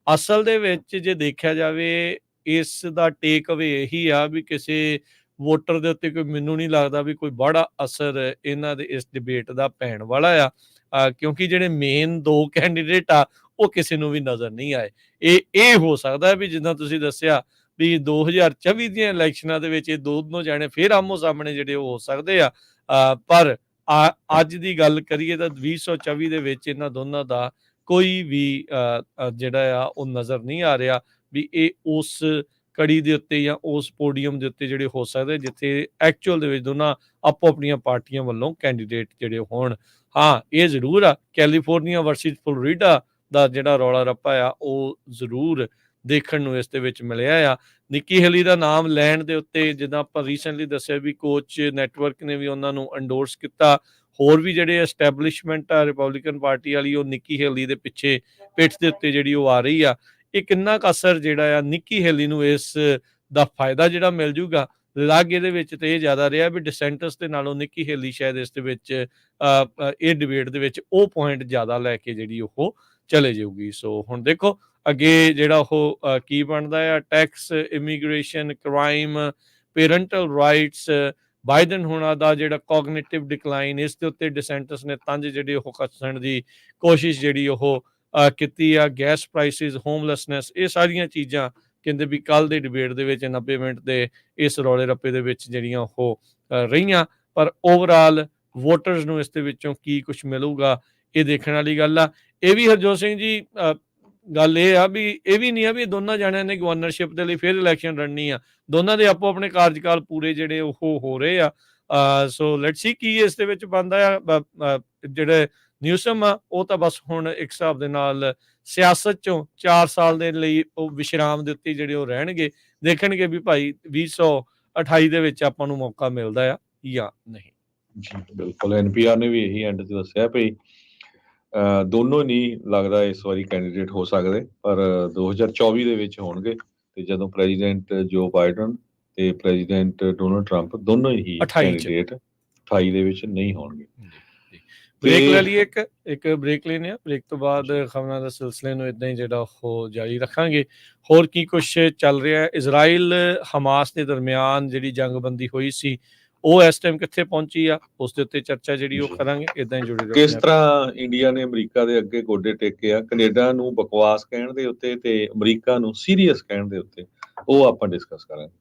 ਅਸਲ ਦੇ ਵਿੱਚ ਜੇ ਦੇਖਿਆ ਜਾਵੇ ਇਸ ਦਾ ਟੇਕ ਅਵੇ ਇਹੀ ਆ ਵੀ ਕਿਸੇ ਵੋਟਰ ਦੇ ਉੱਤੇ ਕੋਈ, ਮੈਨੂੰ ਨਹੀਂ ਲੱਗਦਾ ਵੀ ਕੋਈ ਬੜਾ ਅਸਰ ਇਹਨਾਂ ਦੇ ਇਸ ਡਿਬੇਟ ਦਾ ਪੈਣ ਵਾਲਾ ਆ, ਕਿਉਂਕਿ ਜਿਹੜੇ ਮੇਨ 2 ਕੈਂਡੀਡੇਟ ਆ ਉਹ ਕਿਸੇ ਨੂੰ ਵੀ ਨਜ਼ਰ ਨਹੀਂ ਆਏ। ਇਹ ਹੋ ਸਕਦਾ ਵੀ ਜਿੱਦਾਂ ਤੁਸੀਂ ਦੱਸਿਆ ਵੀ 2024 ਦੀਆਂ ਇਲੈਕਸ਼ਨਾਂ ਦੇ ਵਿੱਚ ਇਹ ਦੋਨੋਂ ਜਾਣੇ ਫਿਰ ਆਮੋ ਸਾਹਮਣੇ ਜਿਹੜੇ ਉਹ ਹੋ ਸਕਦੇ ਆ, ਪਰ ਅੱਜ ਦੀ ਗੱਲ ਕਰੀਏ ਤਾਂ 2024 ਦੇ ਵਿੱਚ ਇਹਨਾਂ ਦੋਨਾਂ ਦਾ ਕੋਈ ਵੀ ਜਿਹੜਾ ਆ ਉਹ ਨਜ਼ਰ ਨਹੀਂ ਆ ਰਿਹਾ ਵੀ ਇਹ ਉਸ ਕੜੀ ਦੇ ਉੱਤੇ ਜਾਂ ਉਸ ਪੋਡੀਅਮ ਦੇ ਉੱਤੇ ਜਿਹੜੇ ਹੋ ਸਕਦੇ ਜਿੱਥੇ ਐਕਚੁਅਲ ਦੇ ਵਿੱਚ ਦੋਨਾਂ ਆਪੋ ਆਪਣੀਆਂ ਪਾਰਟੀਆਂ ਵੱਲੋਂ ਕੈਂਡੀਡੇਟ ਜਿਹੜੇ ਹੋਣ। ਹਾਂ, ਇਹ ਜ਼ਰੂਰ ਆ ਕੈਲੀਫੋਰਨੀਆ ਵਰਸਿਸ ਫਲੋਰੀਡਾ ਦਾ ਜਿਹੜਾ ਰੌਲਾ ਰੱਪਾ ਆ ਉਹ ਜ਼ਰੂਰ ਦੇਖਣ ਨੂੰ ਇਸ ਦੇ ਵਿੱਚ ਮਿਲਿਆ ਆ। ਨਿੱਕੀ ਹੇਲੀ ਦਾ ਨਾਮ ਲੈਣ ਦੇ ਉੱਤੇ ਜਿੱਦਾਂ ਆਪਾਂ ਰੀਸੈਂਟਲੀ ਦੱਸਿਆ ਵੀ ਕੋਚ ਨੈਟਵਰਕ ਨੇ ਵੀ ਉਹਨਾਂ ਨੂੰ ਐਂਡੋਰਸ ਕੀਤਾ। ਹੋਰ ਵੀ ਜਿਹੜੇ ਐਸਟੈਬਲਿਸ਼ਮੈਂਟ ਆ ਰਿਪਬਲਿਕਨ ਪਾਰਟੀ ਵਾਲੀ, ਉਹ ਨਿੱਕੀ ਹੇਲੀ ਦੇ ਪਿੱਛੇ ਪਿੱਠ ਦੇ ਉੱਤੇ ਜਿਹੜੀ ਉਹ ਆ ਰਹੀ ਆ। ਇਹ ਕਿੰਨਾ ਕੁ ਅਸਰ ਜਿਹੜਾ ਆ ਨਿੱਕੀ ਹੇਲੀ ਨੂੰ ਇਸ ਦਾ ਫਾਇਦਾ ਜਿਹੜਾ ਮਿਲ ਜੂਗਾ, ਲੱਗ ਇਹਦੇ ਵਿੱਚ ਤੇ ਇਹ ਜ਼ਿਆਦਾ ਰਿਹਾ ਵੀ ਡਿਸੈਂਟਸ ਦੇ ਨਾਲੋਂ ਨਿੱਕੀ ਹੇਲੀ ਸ਼ਾਇਦ ਇਸ ਦੇ ਵਿੱਚ ਇਹ ਡਿਬੇਟ ਦੇ ਵਿੱਚ ਉਹ ਪੁਆਇੰਟ ਜ਼ਿਆਦਾ ਲੈ ਕੇ ਜਿਹੜੀ ਉਹ ਚਲੇ ਜਾਊਗੀ। ਸੋ ਹੁਣ ਦੇਖੋ ਅੱਗੇ ਜਿਹੜਾ ਉਹ ਕੀ ਬਣਦਾ ਆ। Tax, immigration, crime, parental rights, Biden ਹੋਣਾ ਦਾ ਜਿਹੜਾ ਕੋਗਨੀਟਿਵ ਡਿਕਲਾਈਨ, ਇਸ ਦੇ ਉੱਤੇ ਡਿਸੈਂਟਸ ਨੇ ਤੰਜ ਜਿਹੜੀ ਉਹ ਕੱਸਣ ਦੀ ਕੋਸ਼ਿਸ਼ ਜਿਹੜੀ ਉਹ ਕੀਤੀ ਆ। ਗੈਸ ਪ੍ਰਾਈਸਿਸ, ਹੋਮਲੈਸਨੈਸ, ਇਹ ਸਾਰੀਆਂ ਚੀਜ਼ਾਂ ਕਹਿੰਦੇ ਵੀ ਕੱਲ ਦੇ ਡਿਬੇਟ ਦੇ ਵਿੱਚ 90 ਮਿੰਟ ਦੇ ਇਸ ਰੌਲੇ ਰੱਪੇ ਦੇ ਵਿੱਚ ਜਿਹੜੀਆਂ ਉਹ ਰਹੀਆਂ। ਪਰ ਓਵਰਆਲ ਵੋਟਰਸ ਨੂੰ ਇਸ ਦੇ ਵਿੱਚੋਂ ਕੀ ਕੁਝ ਮਿਲੂਗਾ ਇਹ ਦੇਖਣ ਵਾਲੀ ਗੱਲ ਆ। ਇਹ ਵੀ ਹਰਜੋਤ ਸਿੰਘ ਜੀ ਗੱਲ ਇਹ ਆ ਵੀ ਇਹ ਵੀ ਨਹੀਂ ਆ ਵੀ ਦੋਨਾਂ ਜਾਣਿਆਂ ਨੇ ਗਵਰਨਰਸ਼ਿਪ ਦੇ ਲਈ ਫਿਰ ਇਲੈਕਸ਼ਨ ਲੜਨੀ ਆ। ਦੋਨਾਂ ਦੇ ਆਪੋ ਆਪਣੇ ਕਾਰਜਕਾਲ ਪੂਰੇ ਜਿਹੜੇ ਉਹ ਹੋ ਰਹੇ ਆ। ਸੋ ਲੈਟਸ ਸੀ ਕੀ ਇਸ ਦੇ ਵਿੱਚ ਬਣਦਾ ਆ। ਜਿਹੜੇ ਨਿਊਸਮ ਆ ਉਹ ਤਾਂ ਬਸ ਹੁਣ ਇੱਕ ਹਿਸਾਬ ਦੇ ਨਾਲ ਸਿਆਸਤ ਚੋਂ 4 ਸਾਲ ਦੇ ਲਈ ਉਹ ਵਿਸ਼ਰਾਮ ਦੇ ਉੱਤੇ ਜਿਹੜੇ ਉਹ ਰਹਿਣਗੇ, ਦੇਖਣਗੇ ਵੀ ਭਾਈ 2028 ਦੇ ਵਿੱਚ ਆਪਾਂ ਨੂੰ ਮੌਕਾ ਮਿਲਦਾ ਆ ਜਾਂ ਨਹੀਂ। ਜੀ ਬਿਲਕੁਲ, ਐਨਪੀਆਰ ਨੇ ਵੀ ਇਹੀ ਐਂਡ 'ਚ ਦੱਸਿਆ ਵੀ ਦੋਨੋਂ ਨਹੀਂ ਲੱਗਦਾ ਇਸ ਵਾਰੀ ਕੈਂਡੀਡੇਟ ਹੋ ਸਕਦੇ, ਪਰ 2024 ਦੇ ਵਿੱਚ ਹੋਣਗੇ, ਤੇ ਜਦੋਂ ਪ੍ਰੈਜ਼ੀਡੈਂਟ ਜੋ ਬਾਈਡਨ ਤੇ ਪ੍ਰੈਜ਼ੀਡੈਂਟ ਡੋਨਾਲਡ ਟਰੰਪ ਦੋਨੋਂ ਹੀ 28 ਚ। ਕੈਂਡੀਡੇਟ 28 ਦੇ ਵਿੱਚ ਨਹੀਂ ਹੋਣਗੇ। ਬ੍ਰੇਕ ਤੇ ਲੈ ਲਈਏ, ਇੱਕ ਬ੍ਰੇਕ ਲੈਣੇ ਆ। ਬ੍ਰੇਕ ਤੋਂ ਬਾਅਦ ਖਬਰਾਂ ਦੇ ਸਿਲਸਿਲੇ ਨੂੰ ਇਦਾਂ ਹੀ ਜਿਹੜਾ ਉਹ ਜਾਰੀ ਰੱਖਾਂਗੇ। ਹੋਰ ਕੀ ਕੁਛ ਚੱਲ ਰਿਹਾ ਹੈ। ਇਜ਼ਰਾਈਲ ਹਮਾਸ ਦੇ ਦਰਮਿਆਨ ਜਿਹੜੀ ਜੰਗਬੰਦੀ ਹੋਈ ਸੀ ਉਹ ਇਸ ਟਾਈਮ ਕਿੱਥੇ ਪਹੁੰਚੀ ਆ, ਉਸ ਦੇ ਉੱਤੇ ਚਰਚਾ ਜਿਹੜੀ ਉਹ ਕਰਾਂਗੇ। ਇਦਾਂ ਹੀ ਜੁੜੇ ਰਹੋ। ਕਿਸ ਤਰ੍ਹਾਂ ਇੰਡੀਆ ਨੇ ਅਮਰੀਕਾ ਦੇ ਅੱਗੇ ਗੋਡੇ ਟੇਕੇ ਆ, ਕੈਨੇਡਾ ਨੂੰ ਬਕਵਾਸ ਕਹਿਣ ਦੇ ਉੱਤੇ ਤੇ ਅਮਰੀਕਾ ਨੂੰ ਸੀਰੀਅਸ ਕਹਿਣ ਦੇ ਉੱਤੇ, ਉਹ ਆਪਾਂ ਡਿਸਕਸ ਕਰਾਂਗੇ।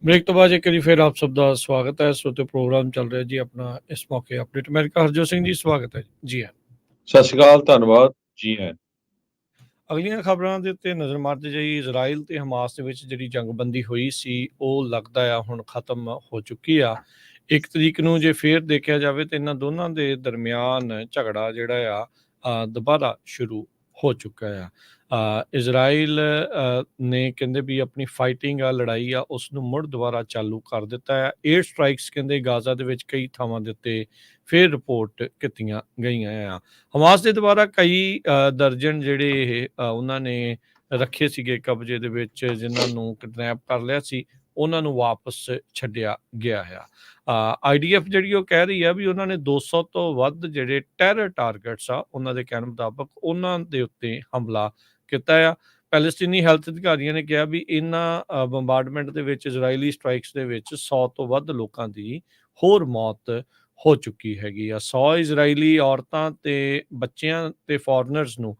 ब्रेक तो बाद एक बार फिर आप सब का स्वागत है। श्रोते प्रोग्राम चल रहा है जी अपना इस मौके अपडेट अमेरिका। हरजोत सिंह जी स्वागत है जी। हाँ, ਸਤਿ ਸ਼੍ਰੀ ਅਕਾਲ, ਧੰਨਵਾਦ ਜੀ। ਹੈ ਅਗਲੀਆਂ ਖਬਰਾਂ ਦੇ ਉੱਤੇ ਨਜ਼ਰ ਮਾਰਦੇ ਜਾਈਏ। ਇਜ਼ਰਾਈਲ ਤੇ ਹਮਾਸ ਦੇ ਵਿੱਚ ਜਿਹੜੀ ਜੰਗਬੰਦੀ ਹੋਈ ਸੀ ਉਹ ਲੱਗਦਾ ਆ ਹੁਣ ਖਤਮ ਹੋ ਚੁੱਕੀ ਆ। 1 ਤਰੀਕ ਨੂੰ ਜੇ ਫੇਰ ਦੇਖਿਆ ਜਾਵੇ ਤਾਂ ਇਹਨਾਂ ਦੋਨਾਂ ਦੇ ਦਰਮਿਆਨ ਝਗੜਾ ਜਿਹੜਾ ਆ ਦੁਬਾਰਾ ਸ਼ੁਰੂ ਹੋ ਚੁੱਕਾ ਆ। ਇਜ਼ਰਾਈਲ ਨੇ ਕਹਿੰਦੇ ਵੀ ਆਪਣੀ ਫਾਈਟਿੰਗ ਆ, ਲੜਾਈ ਆ, ਉਸ ਨੂੰ ਮੁੜ ਦੁਬਾਰਾ ਚਾਲੂ ਕਰ ਦਿੱਤਾ ਹੈ। 에ਅਰ ਸਟ੍ਰਾਈਕਸ ਕਹਿੰਦੇ ਗਾਜ਼ਾ ਦੇ ਵਿੱਚ ਕਈ ਥਾਵਾਂ ਦੇ ਉੱਤੇ ਫੇਰ ਰਿਪੋਰਟ ਕੀਤੀਆਂ ਗਈਆਂ ਆ। ਹਮਾਸ ਦੇ ਦੁਆਰਾ ਕਈ ਦਰਜਨ ਜਿਹੜੇ ਉਹਨਾਂ ਨੇ ਰੱਖੇ ਸੀਗੇ ਕਬਜ਼ੇ ਦੇ ਵਿੱਚ, ਜਿਨ੍ਹਾਂ ਨੂੰ ਕਿਡਨੈਪ ਕਰ ਲਿਆ ਸੀ, ਉਹਨਾਂ ਨੂੰ ਵਾਪਸ ਛੱਡਿਆ ਗਿਆ ਆ। IDF ਜਿਹੜੀ ਉਹ ਕਹਿ ਰਹੀ ਆ ਵੀ ਉਹਨਾਂ ਨੇ 200 ਤੋਂ ਵੱਧ ਜਿਹੜੇ ਟੈਰਰ ਟਾਰਗੇਟਸ ਆ ਉਹਨਾਂ ਦੇ ਕਹਿਣ ਮੁਤਾਬਕ ਉਹਨਾਂ ਦੇ ਉੱਤੇ ਹਮਲਾ ਕੀਤਾ ਆ। ਪੈਲਸਤੀਨੀ ਹੈਲਥ ਅਧਿਕਾਰੀਆਂ ਨੇ ਕਿਹਾ ਵੀ ਇਹਨਾਂ ਬੰਬਾਰਡਮੈਂਟ ਦੇ ਵਿੱਚ, ਇਜ਼ਰਾਈਲੀ ਸਟ੍ਰਾਈਕਸ ਦੇ ਵਿੱਚ 100 ਤੋਂ ਵੱਧ ਲੋਕਾਂ ਦੀ ਹੋਰ ਮੌਤ ਹੋ ਚੁੱਕੀ ਹੈਗੀ ਆ। 100 ਇਜ਼ਰਾਈਲੀ ਔਰਤਾਂ ਤੇ ਬੱਚਿਆਂ ਤੇ ਫੋਰਨਰਸ ਨੂੰ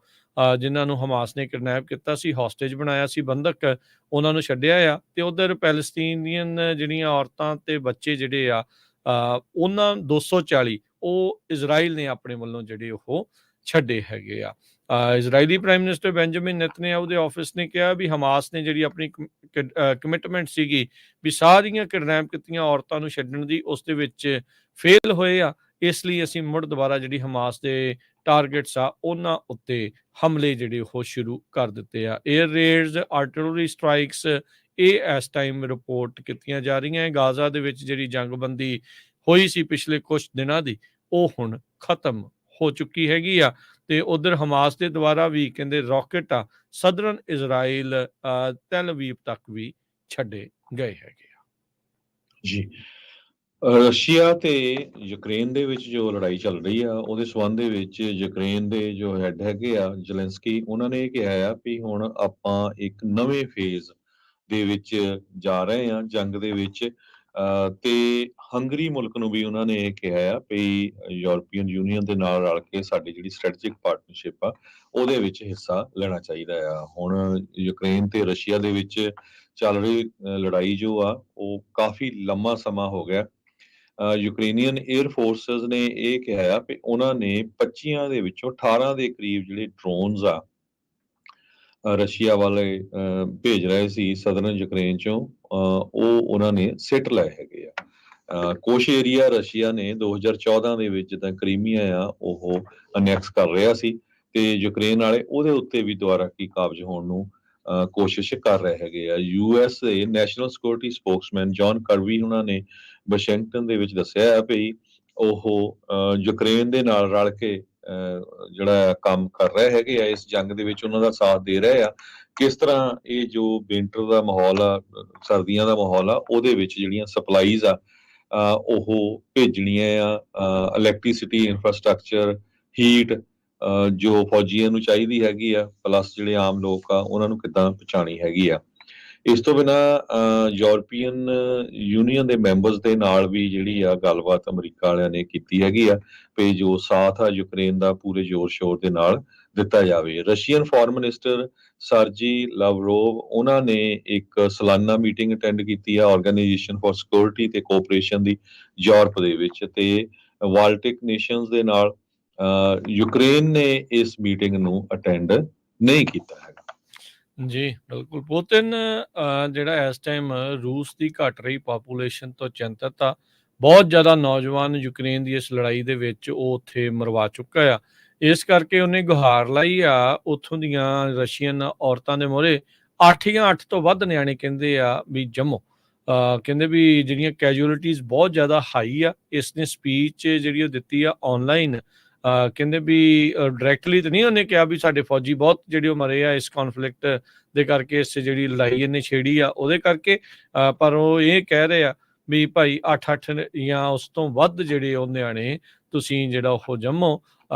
ਜਿਨ੍ਹਾਂ ਨੂੰ ਹਮਾਸ ਨੇ ਕਿਡਨੈਪ ਕੀਤਾ ਸੀ, ਹੌਸਟੇਜ ਬਣਾਇਆ ਸੀ, ਬੰਧਕ ਉਹਨਾਂ ਨੂੰ ਛੱਡਿਆ ਆ। ਤੇ ਉਧਰ ਪੈਲਸਤੀਨੀਅਨ ਜਿਹੜੀਆਂ ਔਰਤਾਂ ਤੇ ਬੱਚੇ ਜਿਹੜੇ ਆ ਉਹਨਾਂ 240 ਉਹ ਇਜ਼ਰਾਈਲ ਨੇ ਆਪਣੇ ਵੱਲੋਂ ਜਿਹੜੇ ਉਹ ਛੱਡੇ ਹੈਗੇ ਆ। ਇਜ਼ਰਾਈਲੀ ਪ੍ਰਾਈਮ ਮਿਨਿਸਟਰ ਬੈਂਜਾਮਿਨ ਨੇਤਨਯਾਹੂ ਦੇ ਆਫਿਸ ਨੇ ਕਿਹਾ ਵੀ ਹਮਾਸ ਨੇ ਜਿਹੜੀ ਆਪਣੀ ਕਮਿਟਮੈਂਟ ਸੀਗੀ ਵੀ ਸਾਰੀਆਂ ਕਿਡਨੈਪ ਕੀਤੀਆਂ ਔਰਤਾਂ ਨੂੰ ਛੱਡਣ ਦੀ, ਉਸ ਦੇ ਵਿੱਚ ਫੇਲ ਹੋਏ ਆ। ਇਸ ਲਈ ਅਸੀਂ ਮੁੜ ਦੁਬਾਰਾ ਜਿਹੜੀ ਹਮਾਸ ਦੇ ਟਾਰਗੇਟਸ ਆ ਉਹਨਾਂ ਉੱਤੇ ਹਮਲੇ ਜਿਹੜੇ ਉਹ ਸ਼ੁਰੂ ਕਰ ਦਿੱਤੇ ਆ। ਏਅਰ ਰੇਡਸ, ਆਰਟਿਲਰੀ ਸਟ੍ਰਾਈਕਸ ਇਹ ਇਸ ਟਾਈਮ ਰਿਪੋਰਟ ਕੀਤੀਆਂ ਜਾ ਰਹੀਆਂ ਹੈ। ਗਾਜ਼ਾ ਦੇ ਵਿੱਚ ਜਿਹੜੀ ਜੰਗਬੰਦੀ ਹੋਈ ਸੀ ਪਿਛਲੇ ਕੁਝ ਦਿਨਾਂ ਦੀ, ਉਹ ਹੁਣ ਖਤਮ ਹੋ ਚੁੱਕੀ ਹੈਗੀ ਆ। ਤੇ ਉਧਰ ਹਮਾਸ ਦੇ ਦੁਆਰਾ ਵੀ ਕਹਿੰਦੇ ਰੌਕਟ ਆ ਸਦਰਨ ਇਜ਼ਰਾਈਲ ਤੈਲ ਅਵੀਵ ਤੱਕ ਵੀ ਛੱਡੇ ਗਏ ਹੈਗੇ ਆ। ਜੀ, ਰਸ਼ੀਆ ਤੇ ਯੂਕਰੇਨ ਦੇ ਵਿੱਚ ਜੋ ਲੜਾਈ ਚੱਲ ਰਹੀ ਆ ਉਹਦੇ ਸੰਬੰਧ ਦੇ ਵਿੱਚ ਯੂਕਰੇਨ ਦੇ ਜੋ ਹੈਡ ਹੈਗੇ ਆ ਜ਼ੈਲੈਂਸਕੀ, ਉਹਨਾਂ ਨੇ ਇਹ ਕਿਹਾ ਆ ਵੀ ਹੁਣ ਆਪਾਂ ਇੱਕ ਨਵੇਂ ਫੇਜ਼ ਦੇ ਵਿੱਚ ਜਾ ਰਹੇ ਆ ਜੰਗ ਦੇ ਵਿੱਚ। ਤੇ ਹੰਗਰੀ ਮੁਲਕ ਨੂੰ ਵੀ ਉਹਨਾਂ ਨੇ ਇਹ ਕਿਹਾ ਆ ਵੀ ਯੂਰਪੀਅਨ ਯੂਨੀਅਨ ਦੇ ਨਾਲ ਰਲ ਕੇ ਸਾਡੀ ਜਿਹੜੀ ਸਟ੍ਰੈਟਜਿਕ ਪਾਰਟਨਰਸ਼ਿਪ ਆ ਉਹਦੇ ਵਿੱਚ ਹਿੱਸਾ ਲੈਣਾ ਚਾਹੀਦਾ ਆ। ਹੁਣ ਯੂਕਰੇਨ ਤੇ ਰਸ਼ੀਆ ਦੇ ਵਿੱਚ ਚੱਲ ਰਹੀ ਲੜਾਈ ਜੋ ਆ ਉਹ ਕਾਫੀ ਲੰਮਾ ਸਮਾਂ ਹੋ ਗਿਆ। ਯੂਕਰੇਨੀਅਨ ਏਅਰ ਫੋਰਸਸ ਨੇ ਇਹ ਕਿਹਾ ਆ ਵੀ ਉਹਨਾਂ ਨੇ 25 ਦੇ ਵਿੱਚੋਂ 18 ਦੇ ਕਰੀਬ ਜਿਹੜੇ ਡਰੋਨਸ ਆ ਰਸ਼ੀਆ ਵਾਲੇ ਭੇਜ ਰਹੇ ਸੀ ਸਦਰਨ ਯੂਕਰੇਨ ਚੋਂ, ਉਹ ਉਹਨਾਂ ਨੇ ਸਿੱਟ ਲਏ ਹੈਗੇ ਆ। ਕੁਛ ਏਰੀਆ ਰਸ਼ੀਆ ਨੇ 2014 ਦੇ ਵਿੱਚ ਜਿੱਦਾਂ ਕਰੀਮੀਆ ਆ ਉਹ ਅਨੈਕਸ ਕਰ ਰਿਹਾ ਸੀ ਤੇ ਯੂਕਰੇਨ ਵਾਲੇ ਉਹਦੇ ਉੱਤੇ ਵੀ ਦੁਬਾਰਾ ਕੀ ਕਾਬਜ਼ ਹੋਣ ਨੂੰ ਕੋਸ਼ਿਸ਼ ਕਰ ਰਹੇ ਹੈਗੇ ਆ। ਯੂਐਸ ਦੇ national security Spokesman John Karbi ਉਹਨਾਂ ਨੇ ਵਾਸ਼ਿੰਗਟਨ ਦੇ ਵਿੱਚ ਦੱਸਿਆ ਹੈ ਵੀ ਉਹ ਯੂਕਰੇਨ ਦੇ ਨਾਲ ਰਲ ਕੇ ਜਿਹੜਾ ਕੰਮ ਕਰ ਰਹੇ ਹੈਗੇ ਆ ਇਸ ਜੰਗ ਦੇ ਵਿੱਚ, ਉਹਨਾਂ ਦਾ ਸਾਥ ਦੇ ਰਹੇ ਆ। ਕਿਸ ਤਰ੍ਹਾਂ ਇਹ ਜੋ ਵਿੰਟਰ ਦਾ ਮਾਹੌਲ ਆ, ਸਰਦੀਆਂ ਦਾ ਮਾਹੌਲ ਆ, ਉਹਦੇ ਵਿੱਚ ਜਿਹੜੀਆਂ ਸਪਲਾਈਜ਼ ਆ ਉਹ ਭੇਜਣੀਆਂ ਆ, ਇਲੈਕਟ੍ਰਿਸਿਟੀ ਇਨਫਰਾਸਟ੍ਰਕਚਰ, ਹੀਟ ਜੋ ਫੌਜੀਆਂ ਨੂੰ ਚਾਹੀਦੀ ਹੈਗੀ ਆ, ਪਲੱਸ ਜਿਹੜੇ ਆਮ ਲੋਕ ਆ ਉਹਨਾਂ ਨੂੰ ਕਿੱਦਾਂ ਪਹੁੰਚਾਉਣੀ ਹੈਗੀ ਆ। ਇਸ ਤੋਂ ਬਿਨਾਂ ਯੂਰਪੀਅਨ ਯੂਨੀਅਨ ਦੇ ਮੈਂਬਰਸ ਦੇ ਨਾਲ ਵੀ ਜਿਹੜੀ ਆ ਗੱਲਬਾਤ ਅਮਰੀਕਾ ਵਾਲਿਆਂ ਨੇ ਕੀਤੀ ਹੈਗੀ ਆ ਵੀ ਜੋ ਸਾਥ ਆ ਯੂਕਰੇਨ ਦਾ ਪੂਰੇ ਜ਼ੋਰ ਸ਼ੋਰ ਦੇ ਨਾਲ ਦਿੱਤਾ ਜਾਵੇ। ਰਸ਼ੀਅਨ ਫੋਰਨ ਮਿਨਿਸਟਰ ਸਰਜੀ ਲਾਵਰੋਵ ਉਹਨਾਂ ਨੇ ਇੱਕ ਸਾਲਾਨਾ ਮੀਟਿੰਗ ਅਟੈਂਡ ਕੀਤੀ ਆ ਆਰਗੇਨਾਈਜੇਸ਼ਨ ਫਾਰ ਸਿਕਿਉਰਿਟੀ ਤੇ ਕੋਆਪਰੇਸ਼ਨ ਦੀ ਯੂਰਪ ਦੇ ਵਿੱਚ, ਤੇ ਬਾਲਟਿਕ ਨੇਸ਼ਨਸ ਦੇ ਨਾਲ ਯੂਕਰੇਨ ਨੇ ਇਸ ਮੀਟਿੰਗ ਨੂੰ ਅਟੈਂਡ ਨਹੀਂ ਕੀਤਾ ਹੈਗਾ। ਜੀ ਬਿਲਕੁਲ। ਪੁਤਿਨ ਜਿਹੜਾ ਇਸ ਟਾਈਮ ਰੂਸ ਦੀ ਘਟ ਰਹੀ ਪਾਪੂਲੇਸ਼ਨ ਤੋਂ ਚਿੰਤਤ ਆ। ਬਹੁਤ ਜ਼ਿਆਦਾ ਨੌਜਵਾਨ ਯੂਕਰੇਨ ਦੀ ਇਸ ਲੜਾਈ ਦੇ ਵਿੱਚ ਉਹ ਉੱਥੇ ਮਰਵਾ ਚੁੱਕਾ ਆ। ਇਸ ਕਰਕੇ ਉਹਨੇ ਗੁਹਾਰ ਲਾਈ ਆ ਉੱਥੋਂ ਦੀਆਂ ਰਸ਼ੀਅਨ ਔਰਤਾਂ ਦੇ ਮੂਹਰੇ 8 ਜਾਂ 8 ਤੋਂ ਵੱਧ ਨਿਆਣੇ ਕਹਿੰਦੇ ਆ ਵੀ ਜੰਮੋ। ਕਹਿੰਦੇ ਵੀ ਜਿਹੜੀਆਂ ਕੈਜੂਅਲਟੀਜ਼ ਬਹੁਤ ਜ਼ਿਆਦਾ ਹਾਈ ਆ। ਇਸ ਨੇ ਸਪੀਚ ਜਿਹੜੀ ਉਹ ਦਿੱਤੀ ਆ ਆਨਲਾਈਨ। ਕਹਿੰਦੇ ਵੀ ਡਾਇਰੈਕਟਲੀ ਤਾਂ ਨਹੀਂ ਉਹਨੇ ਕਿਹਾ ਵੀ ਸਾਡੇ ਫੌਜੀ ਬਹੁਤ ਜਿਹੜੇ ਉਹ ਮਰੇ ਆ ਇਸ ਕੌਨਫਲਿਕਟ ਦੇ ਕਰਕੇ, ਇਸ ਜਿਹੜੀ ਲੜਾਈ ਇਹਨੇ ਛੇੜੀ ਆ ਉਹਦੇ ਕਰਕੇ, ਪਰ ਉਹ ਇਹ ਕਹਿ ਰਹੇ ਆ ਵੀ ਭਾਈ 8-8 ਜਾਂ ਉਸ ਤੋਂ ਵੱਧ ਜਿਹੜੇ ਉਹ ਨਿਆਣੇ ਤੁਸੀਂ ਜਿਹੜਾ ਉਹ ਜੰਮੋ।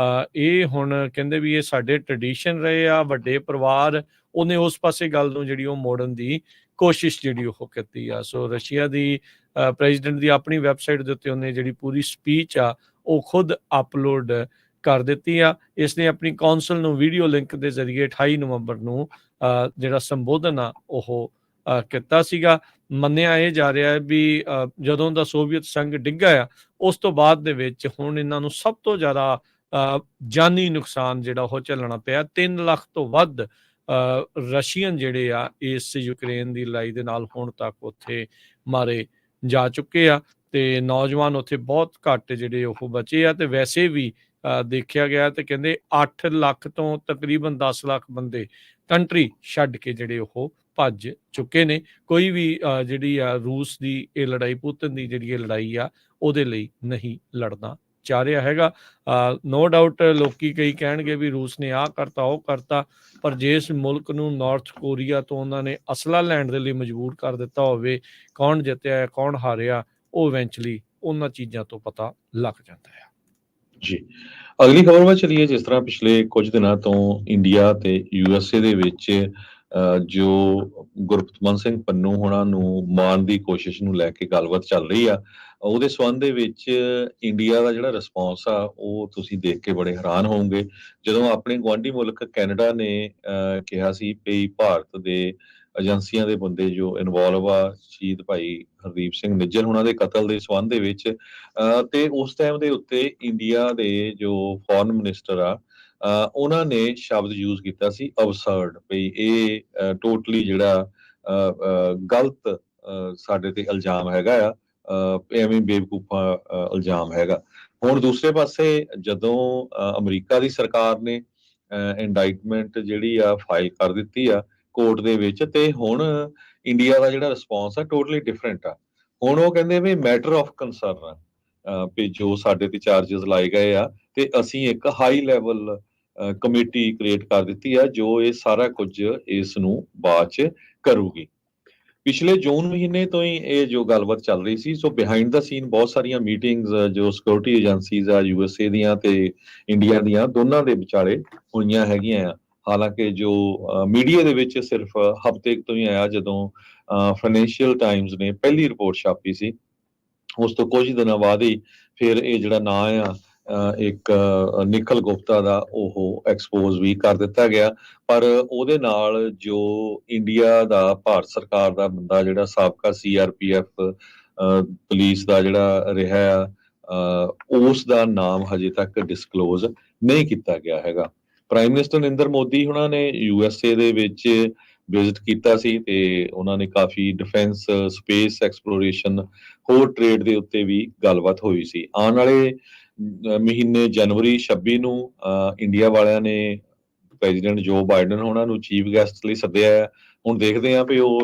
ਇਹ ਹੁਣ ਕਹਿੰਦੇ ਵੀ ਇਹ ਸਾਡੇ ਟ੍ਰੈਡੀਸ਼ਨ ਰਹੇ ਆ, ਵੱਡੇ ਪਰਿਵਾਰ। ਉਹਨੇ ਉਸ ਪਾਸੇ ਗੱਲ ਨੂੰ ਜਿਹੜੀ ਉਹ ਮੋੜਨ ਦੀ ਕੋਸ਼ਿਸ਼ ਜਿਹੜੀ ਉਹ ਕੀਤੀ ਆ। ਸੋ ਰਸ਼ੀਆ ਦੀ ਪ੍ਰੈਜ਼ੀਡੈਂਟ ਦੀ ਆਪਣੀ ਵੈਬਸਾਈਟ ਦੇ ਉੱਤੇ ਉਹਨੇ ਜਿਹੜੀ ਪੂਰੀ ਸਪੀਚ ਆ ਉਹ ਖੁਦ ਅਪਲੋਡ ਕਰ ਦਿੱਤੀ ਆ। ਇਸ ਨੇ ਆਪਣੀ ਕੌਂਸਲ ਨੂੰ ਵੀਡੀਓ ਲਿੰਕ ਦੇ ਜ਼ਰੀਏ 28 ਨਵੰਬਰ ਨੂੰ ਜਿਹੜਾ ਸੰਬੋਧਨ ਆ ਉਹ ਕੀਤਾ ਸੀਗਾ। ਮੰਨਿਆ ਇਹ ਜਾ ਰਿਹਾ ਹੈ ਵੀ ਜਦੋਂ ਦਾ ਸੋਵੀਅਤ ਸੰਘ ਡਿੱਗਾ ਆ ਉਸ ਤੋਂ ਬਾਅਦ ਦੇ ਵਿੱਚ ਹੁਣ ਇਹਨਾਂ ਨੂੰ ਸਭ ਤੋਂ ਜ਼ਿਆਦਾ ਜਾਨੀ ਨੁਕਸਾਨ ਜਿਹੜਾ ਉਹ ਝੱਲਣਾ ਪਿਆ। 3 ਲੱਖ ਤੋਂ ਵੱਧ ਰਸ਼ੀਅਨ ਜਿਹੜੇ ਆ ਇਸ ਯੂਕਰੇਨ ਦੀ ਲੜਾਈ ਦੇ ਨਾਲ ਹੁਣ ਤੱਕ ਉੱਥੇ ਮਾਰੇ ਜਾ ਚੁੱਕੇ ਆ ਤੇ ਨੌਜਵਾਨ ਉੱਥੇ ਬਹੁਤ ਘੱਟ ਜਿਹੜੇ ਉਹ ਬਚੇ ਆ। ਤੇ ਵੈਸੇ ਵੀ ਦੇਖਿਆ ਗਿਆ ਤੇ ਕਹਿੰਦੇ 8 ਲੱਖ ਤੋਂ ਤਕਰੀਬਨ 10 ਲੱਖ ਬੰਦੇ ਕੰਟਰੀ ਛੱਡ ਕੇ ਜਿਹੜੇ ਉਹ ਭੱਜ ਚੁੱਕੇ ਨੇ। ਕੋਈ ਵੀ ਜਿਹੜੀ ਆ ਰੂਸ ਦੀ ਇਹ ਲੜਾਈ, ਪੁਤਿਨ ਦੀ ਜਿਹੜੀ ਇਹ ਲੜਾਈ ਆ ਉਹਦੇ ਲਈ ਨਹੀਂ ਲੜਨਾ ਚਾਹ ਰਿਹਾ ਹੈਗਾ। ਨੋ ਡਾਊਟ ਲੋਕੀ ਕਈ ਕਹਿਣਗੇ ਵੀ ਰੂਸ ਨੇ ਆਹ ਕਰਤਾ ਉਹ ਕਰਤਾ, ਪਰ ਜੇ ਇਸ ਮੁਲਕ ਨੂੰ ਨਾਰਥ ਕੋਰੀਆ ਤੋਂ ਉਹਨਾਂ ਨੇ ਅਸਲਾ ਲੈਣ ਦੇ ਲਈ ਮਜਬੂਰ ਕਰ ਦਿੱਤਾ ਹੋਵੇ, ਕੌਣ ਜਿੱਤਿਆ ਕੌਣ ਹਾਰਿਆ ਉਹ ਇਵੈਂਚੁਅਲੀ ਉਹਨਾਂ ਚੀਜ਼ਾਂ ਤੋਂ ਪਤਾ ਲੱਗ ਜਾਂਦਾ ਹੈ। ਜੀ, ਅਗਲੀ ਖਬਰ ਵੱਲ ਚਲੀਏ। ਜਿਸ ਤਰ੍ਹਾਂ ਪਿਛਲੇ ਕੁਝ ਦਿਨਾਂ ਤੋਂ ਇੰਡੀਆ ਤੇ USA ਦੇ ਵਿੱਚ ਜੋ ਗੁਰਪਤਵੰਤ ਸਿੰਘ ਪੰਨੂ ਹੋਣਾ ਨੂੰ ਮਾਰਨ ਦੀ ਕੋਸ਼ਿਸ਼ ਨੂੰ ਲੈ ਕੇ ਗੱਲਬਾਤ ਚੱਲ ਰਹੀ ਆ, ਉਹਦੇ ਸੰਬੰਧ ਦੇ ਵਿੱਚ ਇੰਡੀਆ ਦਾ ਜਿਹੜਾ ਰਿਸਪੌਂਸ ਆ ਉਹ ਤੁਸੀਂ ਦੇਖ ਕੇ ਬੜੇ ਹੈਰਾਨ ਹੋਵੋਗੇ। ਜਦੋਂ ਆਪਣੇ ਗੁਆਂਢੀ ਮੁਲਕ ਕੈਨੇਡਾ ਨੇ ਕਿਹਾ ਸੀ ਵੀ ਭਾਰਤ ਦੇ ਏਜੰਸੀਆਂ ਦੇ ਬੰਦੇ ਜੋ ਇਨਵੋਲਵ ਆ ਸ਼ਹੀਦ ਭਾਈ ਹਰਦੀਪ ਸਿੰਘ ਨਿੱਜਰ ਹੋਣਾ ਦੇ ਕਤਲ ਦੇ ਸੰਬੰਧ ਦੇ ਵਿੱਚ, ਤੇ ਉਸ ਟਾਈਮ ਦੇ ਉੱਤੇ ਇੰਡੀਆ ਦੇ ਜੋ ਫੋਰਨ ਮਿਨਿਸਟਰ ਆ, ਉਹਨਾਂ ਨੇ ਸ਼ਬਦ ਯੂਜ਼ ਕੀਤਾ ਸੀ ਅਬਸਰਡ, ਵੀ ਇਹ ਟੋਟਲੀ ਜਿਹੜਾ ਗਲਤ ਸਾਡੇ ਤੇ ਇਲਜ਼ਾਮ ਹੈਗਾ ਆ, ਐਵੇਂ ਬੇਵਕੂਫਾ ਇਲਜ਼ਾਮ ਹੈਗਾ। ਹੁਣ ਦੂਸਰੇ ਪਾਸੇ ਜਦੋਂ ਅਮਰੀਕਾ ਦੀ ਸਰਕਾਰ ਨੇ ਇੰਡਾਈਟਮੈਂਟ ਜਿਹੜੀ ਆ ਫਾਈਲ ਕਰ ਦਿੱਤੀ ਆ ਕੋਰਟ ਦੇ ਵਿੱਚ, ਤੇ ਹੁਣ ਇੰਡੀਆ ਦਾ ਜਿਹੜਾ ਰਿਸਪੌਂਸ ਆ ਟੋਟਲੀ ਡਿਫਰੈਂਟ ਆ। ਹੁਣ ਉਹ ਕਹਿੰਦੇ ਵੀ ਮੈਟਰ ਆਫ ਕੰਸਰਨ ਆ, ਵੀ ਜੋ ਸਾਡੇ ਤੇ ਚਾਰजेस ਲਾਏ ਗਏ ਆ, ਤੇ ਅਸੀਂ ਇੱਕ ਹਾਈ ਲੈਵਲ ਕਮੇਟੀ ਕ੍ਰੀਏਟ ਕਰ ਦਿੱਤੀ ਆ ਜੋ ਇਹ ਸਾਰਾ ਕੁਝ ਇਸ ਨੂੰ ਬਾਅਦ ਚ ਕਰੂਗੀ। ਪਿਛਲੇ ਜੂਨ ਮਹੀਨੇ ਤੋਂ ਹੀ ਇਹ ਜੋ ਗੱਲਬਾਤ ਚੱਲ ਰਹੀ ਸੀ। ਸੋ ਬਿਹਾਈਂਡ ਦਾ ਸੀਨ ਬਹੁਤ ਸਾਰੀਆਂ ਮੀਟਿੰਗਸ ਜੋ ਸਿਕਿਉਰਿਟੀ ਏਜੰਸੀਜ਼ ਆ USA ਦੀਆਂ ਤੇ ਇੰਡੀਆ ਦੀਆਂ ਦੋਨਾਂ ਦੇ ਵਿਚਾਲੇ ਹੋਈਆਂ ਹੈਗੀਆਂ ਆ। ਹਾਲਾਂਕਿ ਜੋ ਮੀਡੀਆ ਦੇ ਵਿੱਚ ਸਿਰਫ ਹਫ਼ਤੇ ਤੋਂ ਹੀ ਆਇਆ, ਜਦੋਂ ਫਾਈਨੈਂਸ਼ੀਅਲ ਟਾਈਮਜ਼ ਨੇ ਪਹਿਲੀ ਰਿਪੋਰਟ ਛਾਪੀ ਸੀ, ਉਸ ਤੋਂ ਕੁਝ ਦਿਨਾਂ ਬਾਅਦ ਹੀ ਫਿਰ ਇਹ ਜਿਹੜਾ ਨਾਂ ਆ ਇੱਕ ਨਿਖਿਲ ਗੁਪਤਾ ਦਾ ਉਹ ਐਕਸਪੋਜ਼ ਵੀ ਕਰ ਦਿੱਤਾ ਗਿਆ। ਪਰ ਉਹਦੇ ਨਾਲ ਜੋ ਇੰਡੀਆ ਦਾ ਭਾਰਤ ਸਰਕਾਰ ਦਾ ਬੰਦਾ ਜਿਹੜਾ ਸਾਬਕਾ CRPF ਪੁਲਿਸ ਦਾ ਜਿਹੜਾ ਰਿਹਾ ਆ, ਉਸ ਦਾ ਨਾਮ ਹਜੇ ਤੱਕ ਡਿਸਕਲੋਜ਼ ਨਹੀਂ ਕੀਤਾ ਗਿਆ ਹੈਗਾ। ਪ੍ਰਾਈਮ ਮਿਨਿਸਟਰ ਨਰਿੰਦਰ ਮੋਦੀ ਉਹਨਾਂ ਨੇ USA ਦੇ ਵਿੱਚ ਵਿਜ਼ਿਟ ਕੀਤਾ ਸੀ ਤੇ ਉਹਨਾਂ ਨੇ ਕਾਫੀ ਡਿਫੈਂਸ, ਸਪੇਸ ਐਕਸਪਲੋਰੇਸ਼ਨ, ਹੋਰ ਟ੍ਰੇਡ ਦੇ ਉੱਤੇ ਵੀ ਗੱਲਬਾਤ ਹੋਈ ਸੀ। ਆਉਣ ਵਾਲੇ ਮਹੀਨੇ ਜਨਵਰੀ 26 ਨੂੰ ਇੰਡੀਆ ਵਾਲਿਆਂ ਨੇ ਪ੍ਰੈਜ਼ੀਡੈਂਟ ਜੋ ਬਾਈਡਨ ਉਹਨਾਂ ਨੂੰ ਚੀਫ ਗੈਸਟ ਲਈ ਸੱਦਿਆ ਹੈ। ਹੁਣ ਦੇਖਦੇ ਆ ਵੀ ਉਹ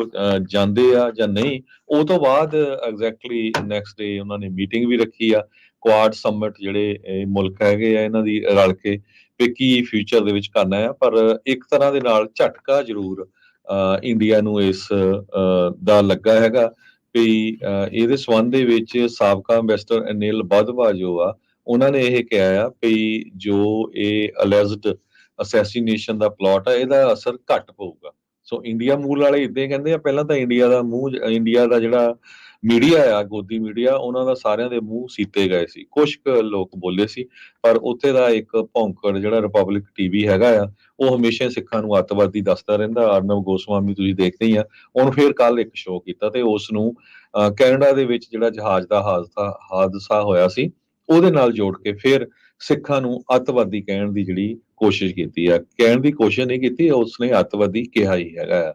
ਜਾਂਦੇ ਆ ਜਾਂ ਨਹੀਂ। ਉਹ ਤੋਂ ਬਾਅਦ ਐਗਜ਼ੈਕਟਲੀ ਨੈਕਸਟ ਡੇ ਉਹਨਾਂ ਨੇ ਮੀਟਿੰਗ ਵੀ ਰੱਖੀ ਆ। ਕੁਆਡ ਸਮਿਟ ਜਿਹੜੇ ਇਹ ਮੁਲਕ ਹੈਗੇ ਆ ਇਹਨਾਂ ਦੀ ਰਲ ਕੇ ਵੀ ਕੀ ਫਿਊਚਰ ਦੇ ਵਿੱਚ ਕਰਨਾ ਆ। ਪਰ ਇੱਕ ਤਰ੍ਹਾਂ ਦੇ ਨਾਲ ਝਟਕਾ ਜ਼ਰੂਰ ਇੰਡੀਆ ਨੂੰ ਇਸ ਦਾ ਲੱਗਾ ਹੈਗਾ ਵੀ ਇਹਦੇ ਸੰਬੰਧ ਦੇ ਵਿੱਚ ਸਾਬਕਾ ਅੰਬੈਸਡਰ ਅਨਿਲ ਬਾਧਵਾ ਜੋ ਆ, ਉਹਨਾਂ ਨੇ ਇਹ ਕਿਹਾ ਆ ਵੀ ਜੋ ਇਹ ਅਲੈਜਡ ਅਸੈਸੀਨੇਸ਼ਨ ਦਾ ਪਲਾਟ ਆ ਇਹਦਾ ਅਸਰ ਘੱਟ ਪਊਗਾ। ਸੋ ਇੰਡੀਆ ਮੂਲ ਵਾਲੇ ਇਦਾਂ ਹੀ ਕਹਿੰਦੇ ਆ। ਪਹਿਲਾਂ ਤਾਂ ਇੰਡੀਆ ਦਾ ਜਿਹੜਾ ਮੀਡੀਆ ਆ, ਗੋਦੀ ਮੀਡੀਆ, ਉਹਨਾਂ ਦਾ ਸਾਰਿਆਂ ਦੇ ਮੂੰਹ ਸੀਤੇ ਗਏ ਸੀ। ਕੁਝ ਕੁ ਲੋਕ ਬੋਲੇ ਸੀ, ਪਰ ਉੱਥੇ ਦਾ ਇੱਕ ਭੌਂਕੜ ਜਿਹੜਾ ਰਿਪਬਲਿਕ TV ਹੈਗਾ ਆ, ਉਹ ਹਮੇਸ਼ਾ ਸਿੱਖਾਂ ਨੂੰ ਅੱਤਵਾਦੀ ਦੱਸਦਾ ਰਹਿੰਦਾ। ਅਰਨਬ ਗੋਸਵਾਮੀ ਤੁਸੀਂ ਦੇਖਦੇ ਹੀ ਆ, ਉਹਨੂੰ ਫੇਰ ਕੱਲ ਇੱਕ ਸ਼ੋਅ ਕੀਤਾ ਤੇ ਉਸ ਨੂੰ ਕੈਨੇਡਾ ਦੇ ਵਿੱਚ ਜਿਹੜਾ ਜਹਾਜ਼ ਦਾ ਹਾਦਸਾ ਹੋਇਆ ਸੀ ਉਹਦੇ ਨਾਲ ਜੋੜ ਕੇ ਫਿਰ ਸਿੱਖਾਂ ਨੂੰ ਅੱਤਵਾਦੀ ਕਹਿਣ ਦੀ ਜਿਹੜੀ ਕੋਸ਼ਿਸ਼ ਕੀਤੀ ਆ। ਕਹਿਣ ਦੀ ਕੋਸ਼ਿਸ਼ ਨਹੀਂ ਕੀਤੀ, ਉਸਨੇ ਅੱਤਵਾਦੀ ਕਿਹਾ ਹੀ ਹੈਗਾ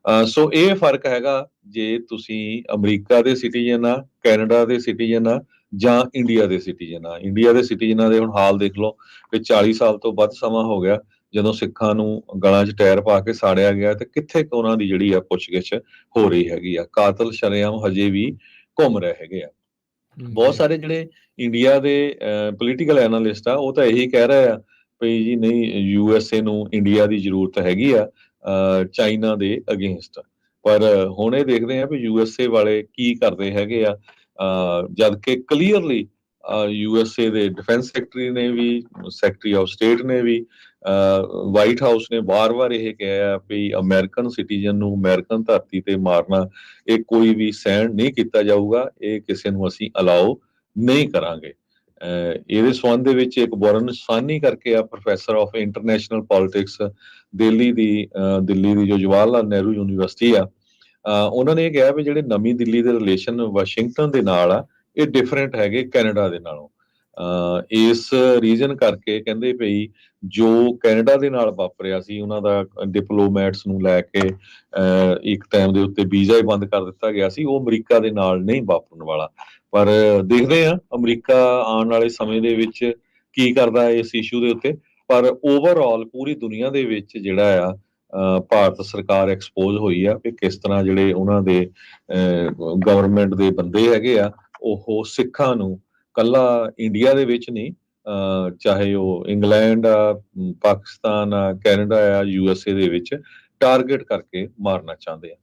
ਆ। ਸੋ ਇਹ ਫਰਕ ਹੈਗਾ ਜੇ ਤੁਸੀਂ ਅਮਰੀਕਾ ਦੇ ਸਿਟੀਜ਼ਨ ਆ, ਕੈਨੇਡਾ ਦੇ ਸਿਟੀਜ਼ਨ ਆ ਜਾਂ ਇੰਡੀਆ ਦੇ ਸਿਟੀਜ਼ਨ ਆ। ਇੰਡੀਆ ਦੇ ਸਿਟੀਜ਼ਨਾਂ ਦੇ ਹੁਣ ਹਾਲ ਦੇਖ ਲਓ ਕਿ 40 ਸਾਲ ਤੋਂ ਵੱਧ ਸਮਾਂ ਹੋ ਗਿਆ ਜਦੋਂ ਸਿੱਖਾਂ ਨੂੰ ਗਲਾਂ 'ਚ ਟਾਇਰ ਪਾ ਕੇ ਸਾੜਿਆ ਗਿਆ, ਤੇ ਕਿੱਥੇ ਕੁ ਉਹਨਾਂ ਦੀ ਜਿਹੜੀ ਆ ਪੁੱਛਗਿੱਛ ਹੋ ਰਹੀ ਹੈਗੀ ਆ। ਕਾਤਲ ਸ਼ਰੇਆਮ ਹਜੇ ਵੀ ਘੁੰਮ ਰਹੇ ਹੈਗੇ ਆ। ਬਹੁਤ ਸਾਰੇ ਜਿਹੜੇ ਇੰਡੀਆ ਦੇ ਪੋਲੀਟੀਕਲ ਐਨਾਲਿਸਟ ਆ, ਉਹ ਤਾਂ ਇਹੀ ਕਹਿ ਰਹੇ ਆ ਵੀ ਜੀ ਨਹੀਂ, USA ਨੂੰ ਇੰਡੀਆ ਦੀ ਜ਼ਰੂਰਤ ਹੈਗੀ ਆ ਚਾਈਨਾ ਦੇ ਅਗੇਂਸਟ। ਪਰ ਹੁਣ ਇਹ ਦੇਖਦੇ ਆ ਵੀ USA ਵਾਲੇ ਕੀ ਕਰਦੇ ਹੈਗੇ ਆ, ਜਦ ਕਿ ਕਲੀਅਰਲੀ USA ਦੇ ਡਿਫੈਂਸ ਸੈਕਟਰੀ ਨੇ ਵੀ, ਸੈਕਟਰੀ ਆਫ ਸਟੇਟ ਨੇ ਵੀ, ਵਾਈਟ ਹਾਊਸ ਨੇ ਵਾਰ-ਵਾਰ ਇਹ ਕਿਹਾ ਵੀ ਅਮਰੀਕਨ ਸਿਟੀਜ਼ਨ ਨੂੰ ਅਮਰੀਕਨ ਧਰਤੀ ਤੇ ਮਾਰਨਾ ਇਹ ਕੋਈ ਵੀ ਸਹਿਣ ਨਹੀਂ ਕੀਤਾ ਜਾਊਗਾ, ਇਹ ਕਿਸੇ ਨੂੰ ਅਸੀਂ ਅਲਾਓ ਨਹੀਂ ਕਰਾਂਗੇ। ਇਹਦੇ ਸੰਬੰਧ ਦੇ ਵਿੱਚ ਇੱਕ ਬੋਰਨ ਸਾਨੀ ਕਰਕੇ ਆ, professor of international politics, Delhi ਦੀ ਜੋ ਜਵਾਹਰ ਲਾਲ ਨਹਿਰੂ ਯੂਨੀਵਰਸਿਟੀ ਆ, ਉਹਨਾਂ ਨੇ ਇਹ ਕਿਹਾ ਵੀ ਜਿਹੜੇ ਨਵੀਂ ਦਿੱਲੀ ਦੇ ਰਿਲੇਸ਼ਨ ਵਾਸ਼ਿੰਗਟਨ ਦੇ ਨਾਲ ਆ, ਇਹ ਡਿਫਰੈਂਟ ਹੈਗੇ ਕੈਨੇਡਾ ਦੇ ਨਾਲੋਂ। ਇਸ ਰੀਜ਼ਨ ਕਰਕੇ ਕਹਿੰਦੇ ਪਈ ਜੋ ਕੈਨੇਡਾ ਦੇ ਨਾਲ ਵਾਪਰਿਆ ਸੀ, ਉਹਨਾਂ ਦਾ ਡਿਪਲੋਮੈਟਸ ਨੂੰ ਲੈ ਕੇ ਇੱਕ ਟਾਈਮ ਦੇ ਉੱਤੇ ਵੀਜ਼ਾ ਹੀ ਬੰਦ ਕਰ ਦਿੱਤਾ ਗਿਆ ਸੀ, ਉਹ ਅਮਰੀਕਾ ਦੇ ਨਾਲ ਨਹੀਂ ਵਾਪਰਨ ਵਾਲਾ। ਪਰ ਦੇਖਦੇ ਆ ਅਮਰੀਕਾ ਆਉਣ ਵਾਲੇ ਸਮੇਂ ਦੇ ਵਿੱਚ ਕੀ ਕਰਦਾ ਇਸ ਇਸ਼ੂ ਦੇ ਉੱਤੇ। ਪਰ ਓਵਰਆਲ ਪੂਰੀ ਦੁਨੀਆ ਦੇ ਵਿੱਚ ਜਿਹੜਾ ਆ ਭਾਰਤ ਸਰਕਾਰ ਐਕਸਪੋਜ਼ ਹੋਈ ਆ ਕਿ ਕਿਸ ਤਰ੍ਹਾਂ ਜਿਹੜੇ ਉਹਨਾਂ ਦੇ ਗਵਰਨਮੈਂਟ ਦੇ ਬੰਦੇ ਹੈਗੇ ਆ, ਉਹ ਸਿੱਖਾਂ ਨੂੰ ਕੱਲਾ ਇੰਡੀਆ ਦੇ ਵਿੱਚ ਨਹੀਂ, ਚਾਹੇ ਉਹ ਇੰਗਲੈਂਡ ਆ, ਪਾਕਿਸਤਾਨ ਆ, ਕੈਨੇਡਾ ਆ, USA ਦੇ ਵਿੱਚ ਟਾਰਗੇਟ ਕਰਕੇ ਮਾਰਨਾ ਚਾਹੁੰਦੇ ਆ।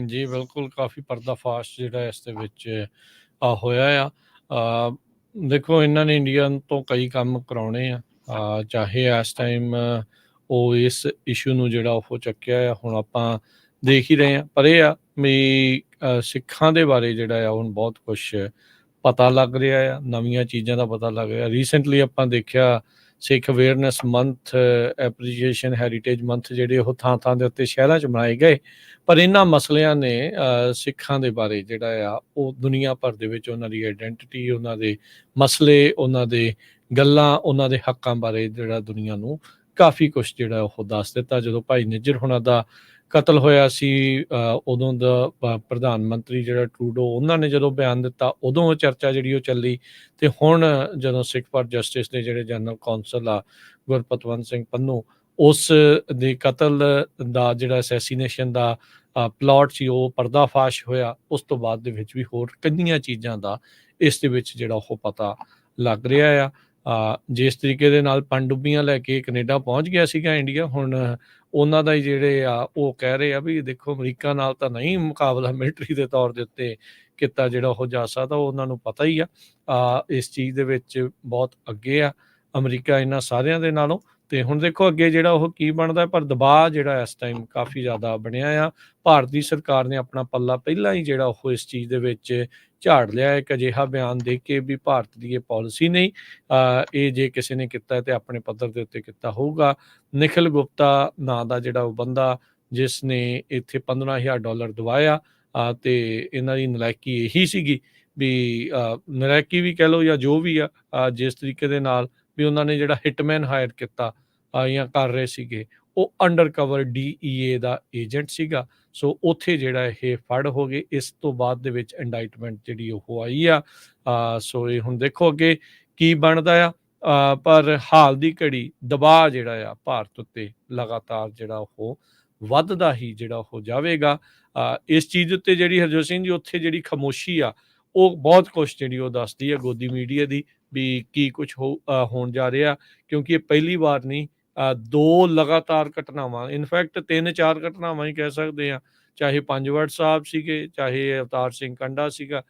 ਜੀ ਬਿਲਕੁਲ, ਕਾਫੀ ਪਰਦਾਫਾਸ਼ ਜਿਹੜਾ ਇਸ ਦੇ ਵਿੱਚ ਹੋਇਆ ਆ। ਦੇਖੋ, ਇਹਨਾਂ ਨੇ ਇੰਡੀਆ ਤੋਂ ਕਈ ਕੰਮ ਕਰਾਉਣੇ ਆ, ਚਾਹੇ ਇਸ ਟਾਈਮ ਉਹ ਇਸ ਇਸ਼ੂ ਨੂੰ ਜਿਹੜਾ ਉਹ ਚੱਕਿਆ ਆ। ਹੁਣ ਆਪਾਂ ਦੇਖ ਹੀ ਰਹੇ ਹਾਂ, ਪਰ ਇਹ ਆ ਵੀ ਸਿੱਖਾਂ ਦੇ ਬਾਰੇ ਜਿਹੜਾ ਆ ਹੁਣ ਬਹੁਤ ਕੁਛ ਪਤਾ ਲੱਗ ਰਿਹਾ ਆ, ਨਵੀਆਂ ਚੀਜ਼ਾਂ ਦਾ ਪਤਾ ਲੱਗ ਰਿਹਾ। ਰੀਸੈਂਟਲੀ ਆਪਾਂ ਦੇਖਿਆ Sikh awareness month, appreciation heritage month ਜਿਹੜੇ ਉਹ ਥਾਂ ਥਾਂ ਦੇ ਉੱਤੇ ਸ਼ਹਿਰਾਂ 'ਚ ਮਨਾਏ ਗਏ, ਪਰ ਇਹਨਾਂ ਮਸਲਿਆਂ ਨੇ ਸਿੱਖਾਂ ਦੇ ਬਾਰੇ ਜਿਹੜਾ ਆ ਉਹ ਦੁਨੀਆ ਭਰ ਦੇ ਵਿੱਚ ਉਹਨਾਂ ਦੀ ਆਈਡੈਂਟੀਟੀ, ਉਹਨਾਂ ਦੇ ਮਸਲੇ, ਉਹਨਾਂ ਦੇ ਗੱਲਾਂ, ਉਹਨਾਂ ਦੇ ਹੱਕਾਂ ਬਾਰੇ ਜਿਹੜਾ ਦੁਨੀਆ ਨੂੰ ਕਾਫੀ ਕੁਛ ਜਿਹੜਾ ਉਹ ਦੱਸ ਦਿੱਤਾ। ਜਦੋਂ ਭਾਈ ਨਿੱਜਰ ਹੁਣਾਂ ਦਾ ਕਤਲ ਹੋਇਆ ਸੀ, ਉਦੋਂ ਦਾ ਪ੍ਰਧਾਨ ਮੰਤਰੀ ਜਿਹੜਾ ਟਰੂਡੋ, ਉਹਨਾਂ ਨੇ ਜਦੋਂ ਬਿਆਨ ਦਿੱਤਾ ਉਦੋਂ ਉਹ ਚਰਚਾ ਜਿਹੜੀ ਉਹ ਚੱਲੀ। ਤੇ ਹੁਣ ਜਦੋਂ ਸਿੱਖ ਫਾਰ ਜਸਟਿਸ ਦੇ ਜਿਹੜੇ ਜਨਰਲ ਕੌਂਸਲ ਆ ਗੁਰਪਤਵੰਤ ਸਿੰਘ ਪੰਨੂ, ਉਸ ਦੇ ਕਤਲ ਦਾ ਜਿਹੜਾ ਅਸੈਸੀਨੇਸ਼ਨ ਦਾ ਪਲਾਟ ਸੀ ਉਹ ਪਰਦਾਫਾਸ਼ ਹੋਇਆ। ਉਸ ਤੋਂ ਬਾਅਦ ਦੇ ਵਿੱਚ ਵੀ ਹੋਰ ਕਿੰਨੀਆਂ ਚੀਜ਼ਾਂ ਦਾ ਇਸ ਦੇ ਵਿੱਚ ਜਿਹੜਾ ਉਹ ਪਤਾ ਲੱਗ ਰਿਹਾ ਆ। ਜਿਸ ਤਰੀਕੇ ਦੇ ਨਾਲ ਪਣਡੁੱਬੀਆਂ ਲੈ ਕੇ ਕੈਨੇਡਾ ਪਹੁੰਚ ਗਿਆ ਸੀਗਾ ਇੰਡੀਆ, ਹੁਣ ਉਹਨਾਂ ਦਾ ਹੀ ਜਿਹੜੇ ਆ ਉਹ ਕਹਿ ਰਹੇ ਆ ਵੀ ਦੇਖੋ ਅਮਰੀਕਾ ਨਾਲ ਤਾਂ ਨਹੀਂ ਮੁਕਾਬਲਾ ਮਿਲਟਰੀ ਦੇ ਤੌਰ ਦੇ ਉੱਤੇ ਕੀਤਾ ਜਿਹੜਾ ਉਹ ਜਾ ਸਕਦਾ। ਉਹਨਾਂ ਨੂੰ ਪਤਾ ਹੀ ਆ ਇਸ ਚੀਜ਼ ਦੇ ਵਿੱਚ ਬਹੁਤ ਅੱਗੇ ਆ ਅਮਰੀਕਾ ਇਹਨਾਂ ਸਾਰਿਆਂ ਦੇ ਨਾਲੋਂ। ਤੇ ਹੁਣ ਦੇਖੋ ਅੱਗੇ ਜਿਹੜਾ ਉਹ ਕੀ ਬਣਦਾ, ਪਰ ਦਬਾਅ ਜਿਹੜਾ ਇਸ ਟਾਈਮ ਕਾਫੀ ਜ਼ਿਆਦਾ ਬਣਿਆ ਆ। ਭਾਰਤੀ ਸਰਕਾਰ ਨੇ ਆਪਣਾ ਪੱਲਾ ਪਹਿਲਾਂ ਹੀ ਜਿਹੜਾ ਉਹ ਇਸ ਚੀਜ਼ ਦੇ ਵਿੱਚ ਝਾੜ ਲਿਆ। ਇੱਕ ਅਜਿਹਾ ਬਿਆਨ ਦੇ ਕੇ ਵੀ ਭਾਰਤ ਦੀ ਇਹ ਪਾਲਿਸੀ ਨਹੀਂ, ਇਹ ਜੇ ਕਿਸੇ ਨੇ ਕੀਤਾ ਤੇ ਆਪਣੇ ਪੱਧਰ ਦੇ ਉੱਤੇ ਕੀਤਾ ਹੋਊਗਾ। ਨਿਖਿਲ ਗੁਪਤਾ ਨਾਂ ਦਾ ਜਿਹੜਾ ਉਹ ਬੰਦਾ ਜਿਸ ਨੇ ਇੱਥੇ $15,000 ਦਵਾਇਆ, ਤੇ ਇਹਨਾਂ ਦੀ ਨਲਾਇਕੀ ਇਹੀ ਸੀਗੀ ਵੀ ਨਲਾਇਕੀ ਵੀ ਕਹਿ ਲਓ ਜਾਂ ਜੋ ਵੀ ਆ, ਜਿਸ ਤਰੀਕੇ ਦੇ ਨਾਲ ਵੀ ਉਹਨਾਂ ਨੇ ਜਿਹੜਾ ਹਿਟਮੈਨ ਹਾਇਰ ਕੀਤਾ ਜਾਂ ਕਰ ਰਹੇ ਸੀਗੇ, ਉਹ ਅੰਡਰ ਕਵਰ DEA ਦਾ ਏਜੰਟ ਸੀਗਾ। ਸੋ ਉੱਥੇ ਜਿਹੜਾ ਇਹ ਫੜ ਹੋ ਗਏ। ਇਸ ਤੋਂ ਬਾਅਦ ਦੇ ਵਿੱਚ ਇੰਡਾਈਟਮੈਂਟ ਜਿਹੜੀ ਉਹ ਆਈ ਆ। ਸੋ ਇਹ ਹੁਣ ਦੇਖੋ ਅੱਗੇ ਕੀ ਬਣਦਾ ਆ, ਪਰ ਹਾਲ ਦੀ ਘੜੀ ਦਬਾਅ ਜਿਹੜਾ ਆ ਭਾਰਤ ਉੱਤੇ ਲਗਾਤਾਰ ਜਿਹੜਾ ਉਹ ਵੱਧਦਾ ਹੀ ਜਿਹੜਾ ਹੋ ਜਾਵੇਗਾ। ਇਸ ਚੀਜ਼ ਉੱਤੇ ਜਿਹੜੀ ਹਰਜੋਤ ਸਿੰਘ ਜੀ ਉੱਥੇ ਜਿਹੜੀ ਖਾਮੋਸ਼ੀ ਆ ਉਹ ਬਹੁਤ ਕੁਛ ਜਿਹੜੀ ਉਹ ਦੱਸਦੀ ਆ ਗੋਦੀ ਮੀਡੀਆ ਦੀ ਵੀ ਕੀ ਕੁਛ ਹੋਣ ਜਾ ਰਿਹਾ, ਕਿਉਂਕਿ ਇਹ ਪਹਿਲੀ ਵਾਰ ਨਹੀਂ, 2 ਲਗਾਤਾਰ ਘਟਨਾਵਾਂ, ਇਨਫੈਕਟ 3-4 ਘਟਨਾਵਾਂ ਹੀ ਕਹਿ ਸਕਦੇ ਆ। ਚਾਹੇ ਪੰਜਵੜ ਸਾਹਿਬ ਸੀਗੇ, ਚਾਹੇ ਅਵਤਾਰ ਸਿੰਘ ਕੰਡਾ ਸੀਗਾ,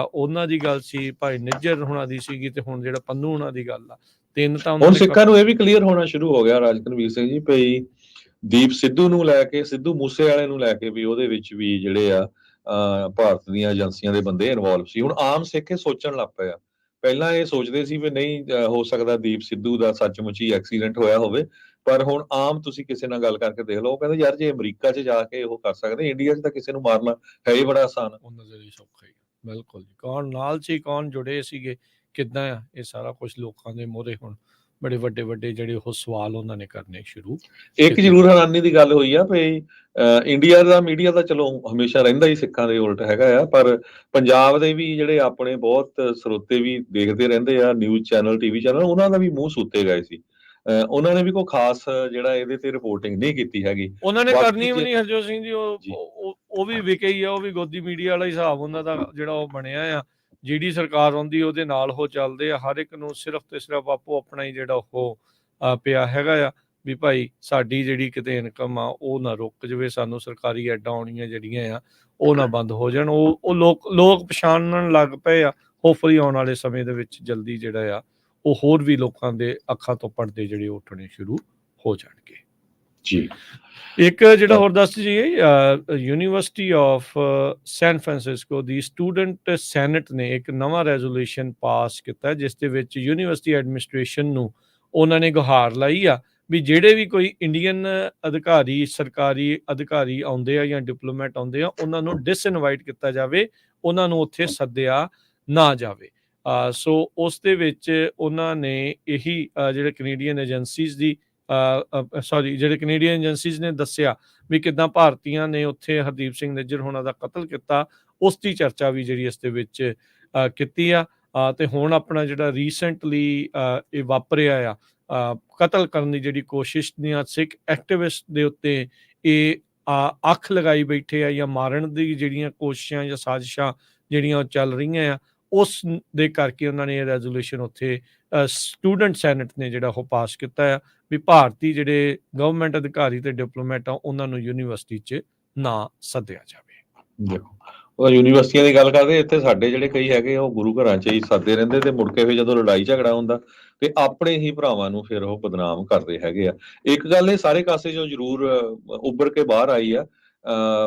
ਉਹਨਾਂ ਦੀ ਗੱਲ ਸੀ, ਭਾਈ ਨਿੱਜਰ ਹੁਣਾਂ ਦੀ ਸੀਗੀ, ਤੇ ਹੁਣ ਜਿਹੜਾ ਪੰਨੂ ਹੁਣਾਂ ਦੀ ਗੱਲ ਆ। 3 ਤਾਂ ਹੁਣ ਸਿੱਖਾਂ ਨੂੰ ਇਹ ਵੀ ਕਲੀਅਰ ਹੋਣਾ ਸ਼ੁਰੂ ਹੋ ਗਿਆ ਰਾਜਕਨਵੀਰ ਸਿੰਘ ਜੀ, ਭਈ ਦੀਪ ਸਿੱਧੂ ਨੂੰ ਲੈ ਕੇ, ਸਿੱਧੂ ਮੂਸੇ ਵਾਲੇ ਨੂੰ ਲੈ ਕੇ ਵੀ ਉਹਦੇ ਵਿੱਚ ਵੀ ਜਿਹੜੇ ਆ ਭਾਰਤ ਦੀਆਂ ਏਜੰਸੀਆਂ ਦੇ ਬੰਦੇ ਇਨਵੋਲਵ ਸੀ। ਹੁਣ ਆਮ ਸਿੱਖ ਇਹ ਸੋਚਣ ਲੱਗ ਪਏ ਆ। ਪਹਿਲਾਂ ਇਹ ਸੋਚਦੇ ਸੀ ਵੀ ਨਹੀਂ ਹੋ ਸਕਦਾ ਦੀਪ ਸਿੱਧੂ ਦਾ ਸੱਚਮੁੱਚ ਹੀ ਐਕਸੀਡੈਂਟ ਹੋਇਆ ਹੋਵੇ, ਪਰ ਹੁਣ ਆਮ ਤੁਸੀਂ ਕਿਸੇ ਨਾਲ ਗੱਲ ਕਰਕੇ ਦੇਖ ਲਓ, ਉਹ ਕਹਿੰਦੇ ਯਾਰ ਜੇ ਅਮਰੀਕਾ 'ਚ ਜਾ ਕੇ ਉਹ ਕਰ ਸਕਦੇ, ਇੰਡੀਆ 'ਚ ਤਾਂ ਕਿਸੇ ਨੂੰ ਮਾਰਨਾ ਹੈ ਹੀ ਬੜਾ ਆਸਾਨ। ਉਹਨਾਂ ਦੇ ਲਈ ਸੌਖਾ ਹੀ। ਬਿਲਕੁਲ ਜੀ, ਕੌਣ ਨਾਲ ਸੀ, ਕੌਣ ਜੁੜੇ ਸੀਗੇ, ਕਿੱਦਾਂ ਆ, ਇਹ ਸਾਰਾ ਕੁਝ ਲੋਕਾਂ ਦੇ ਮੂਹਰੇ ਹੁਣ ਬੜੇ ਵੱਡੇ ਜਿਹੜੇ ਉਹ ਸਵਾਲ ਉਹਨਾਂ ਨੇ ਕਰਨੇ ਸ਼ੁਰੂ। ਇੱਕ ਜ਼ਰੂਰ ਹੈਰਾਨੀ ਦੀ ਗੱਲ ਹੋਈ ਆ ਵੀ ਇੰਡੀਆ ਦਾ ਮੀਡੀਆ ਤਾਂ ਚਲੋ ਹਮੇਸ਼ਾ ਰਹਿੰਦਾ ਹੀ ਸਿੱਖਾਂ ਦੇ ਉਲਟ ਹੈਗਾ ਆ, ਪਰ ਪੰਜਾਬ ਦੇ ਵੀ ਜਿਹੜੇ ਆਪਣੇ ਬਹੁਤ ਸਰੋਤੇ ਵੀ ਦੇਖਦੇ ਰਹਿੰਦੇ ਆ ਨਿਊਜ਼ ਚੈਨਲ, ਟੀਵੀ ਚੈਨਲ, ਉਹਨਾਂ ਦਾ ਵੀ ਮੂੰਹ ਸੁੱਤੇ ਗਏ ਸੀ। ਉਹਨਾਂ ਨੇ ਵੀ ਕੋਈ ਖਾਸ ਜਿਹੜਾ ਇਹਦੇ ਤੇ ਰਿਪੋਰਟਿੰਗ ਨਹੀਂ ਕੀਤੀ ਹੈਗੀ। ਉਹਨਾਂ ਨੇ ਕਰਨੀ ਵੀ ਨਹੀਂ ਹਰਜੋਤ ਸਿੰਘ ਜੀ, ਉਹ ਵੀ ਵਿਕੇ ਹੀ ਆ, ਉਹ ਵੀ ਗੋਦੀ ਮੀਡੀਆ ਵਾਲਾ ਹਿਸਾਬ ਉਹਨਾਂ ਦਾ ਜਿਹੜਾ ਉਹ ਬਣਿਆ ਆ। ਜਿਹੜੀ ਸਰਕਾਰ ਆਉਂਦੀ ਉਹਦੇ ਨਾਲ ਉਹ ਚੱਲਦੇ ਆ, ਹਰ ਇੱਕ ਨੂੰ ਸਿਰਫ ਤੇ ਸਿਰਫ ਆਪੋ ਆਪਣਾ ਹੀ ਜਿਹੜਾ ਉਹ ਪਿਆ ਹੈਗਾ ਆ ਵੀ ਭਾਈ ਸਾਡੀ ਜਿਹੜੀ ਕਿਤੇ ਇਨਕਮ ਆ ਉਹ ਨਾ ਰੁਕ ਜਾਵੇ, ਸਾਨੂੰ ਸਰਕਾਰੀ ਐਡਾਂ ਆਉਣੀਆਂ ਜਿਹੜੀਆਂ ਆ ਉਹ ਨਾ ਬੰਦ ਹੋ ਜਾਣ। ਉਹ ਲੋਕ ਪਛਾਣਨ ਲੱਗ ਪਏ ਆ। ਹੋਪਫੁਲੀ ਆਉਣ ਵਾਲੇ ਸਮੇਂ ਦੇ ਵਿੱਚ ਜਲਦੀ ਜਿਹੜਾ ਆ ਉਹ ਹੋਰ ਵੀ ਲੋਕਾਂ ਦੇ ਅੱਖਾਂ ਤੋਂ ਪਰਦੇ ਜਿਹੜੇ ਉੱਠਣੇ ਸ਼ੁਰੂ ਹੋ ਜਾਣਗੇ ਜੀ। ਇੱਕ ਜਿਹੜਾ ਹੋਰ ਦੱਸ ਜੀ, university of San Francisco the student senate ਨੇ ਇੱਕ ਨਵਾਂ ਰੈਜ਼ੋਲੂਸ਼ਨ ਪਾਸ ਕੀਤਾ, ਜਿਸ ਦੇ ਵਿੱਚ ਯੂਨੀਵਰਸਿਟੀ ਐਡਮਿਨਿਸਟ੍ਰੇਸ਼ਨ ਨੂੰ ਉਹਨਾਂ ਨੇ ਗੁਹਾਰ ਲਾਈ ਆ ਵੀ ਜਿਹੜੇ ਵੀ ਕੋਈ ਇੰਡੀਅਨ ਅਧਿਕਾਰੀ, ਸਰਕਾਰੀ ਅਧਿਕਾਰੀ ਆਉਂਦੇ ਆ ਜਾਂ ਡਿਪਲੋਮੈਟ ਆਉਂਦੇ ਆ, ਉਹਨਾਂ ਨੂੰ ਡਿਸਇਨਵਾਈਟ ਕੀਤਾ ਜਾਵੇ, ਉਹਨਾਂ ਨੂੰ ਉੱਥੇ ਸੱਦਿਆ ਨਾ ਜਾਵੇ। ਸੋ ਉਸ ਦੇ ਵਿੱਚ ਉਹਨਾਂ ਨੇ ਇਹੀ ਜਿਹੜੇ ਕੈਨੇਡੀਅਨ ਏਜੰਸੀਜ਼ ਦੀ ਜਿਹੜੇ ਕੈਨੇਡੀਅਨ ਏਜੰਸੀਜ਼ ਨੇ ਦੱਸਿਆ ਵੀ ਕਿੱਦਾਂ ਭਾਰਤੀਆਂ ਨੇ ਉੱਥੇ ਹਰਦੀਪ ਸਿੰਘ ਨਿੱਜਰ ਹੋਣਾ ਦਾ ਕਤਲ ਕੀਤਾ, ਉਸ ਦੀ ਚਰਚਾ ਵੀ ਜਿਹੜੀ ਇਸ ਦੇ ਵਿੱਚ ਕੀਤੀ ਆ। ਤੇ ਹੁਣ ਆਪਣਾ ਜਿਹੜਾ ਰੀਸੈਂਟਲੀ ਇਹ ਵਾਪਰਿਆ ਆ ਕਤਲ ਕਰਨ ਦੀ ਜਿਹੜੀ ਕੋਸ਼ਿਸ਼ ਦੀਆਂ ਸਿੱਖ ਐਕਟਿਵਿਸਟ ਦੇ ਉੱਤੇ ਇਹ ਅੱਖ ਲਗਾਈ ਬੈਠੇ ਆ, ਜਾਂ ਮਾਰਨ ਦੀ ਜਿਹੜੀਆਂ ਕੋਸ਼ਿਸ਼ਾਂ ਜਾਂ ਸਾਜ਼ਿਸ਼ਾਂ ਜਿਹੜੀਆਂ ਉਹ ਚੱਲ ਰਹੀਆਂ ਆ, ਉਸ ਦੇ ਕਰਕੇ ਉਹਨਾਂ ਨੇ ਇਹ ਰੈਜ਼ੋਲੂਸ਼ਨ ਉੱਥੇ ਸਟੂਡੈਂਟ ਸੈਨੇਟ ਨੇ ਜਿਹੜਾ ਉਹ ਪਾਸ ਕੀਤਾ ਆ ਵੀ ਭਾਰਤੀ ਜਿਹੜੇ ਗਵਰਨਮੈਂਟ ਅਧਿਕਾਰੀ ਤੇ ਡਿਪਲੋਮੈਟ ਆ ਉਹਨਾਂ ਨੂੰ ਯੂਨੀਵਰਸਿਟੀ 'ਚ ਨਾ ਸੱਦਿਆ ਜਾਵੇ। ਦੇਖੋ ਉਹ ਯੂਨੀਵਰਸਿਟੀਆਂ ਦੀ ਗੱਲ ਕਰਦੇ, ਇੱਥੇ ਸਾਡੇ ਜਿਹੜੇ ਕਈ ਹੈਗੇ ਆ ਉਹ ਗੁਰੂ ਘਰਾਂ 'ਚ ਹੀ ਸੱਦੇ ਰਹਿੰਦੇ, ਤੇ ਮੁੜ ਕੇ ਫਿਰ ਜਦੋਂ ਲੜਾਈ ਝਗੜਾ ਹੁੰਦਾ ਤੇ ਆਪਣੇ ਹੀ ਭਰਾਵਾਂ ਨੂੰ ਫਿਰ ਉਹ ਬਦਨਾਮ ਕਰਦੇ ਹੈਗੇ ਆ। ਇੱਕ ਗੱਲ ਇਹ ਸਾਰੇ ਕਾਸੇ 'ਚੋਂ ਜ਼ਰੂਰ ਉੱਭਰ ਕੇ ਬਾਹਰ ਆਈ ਆ।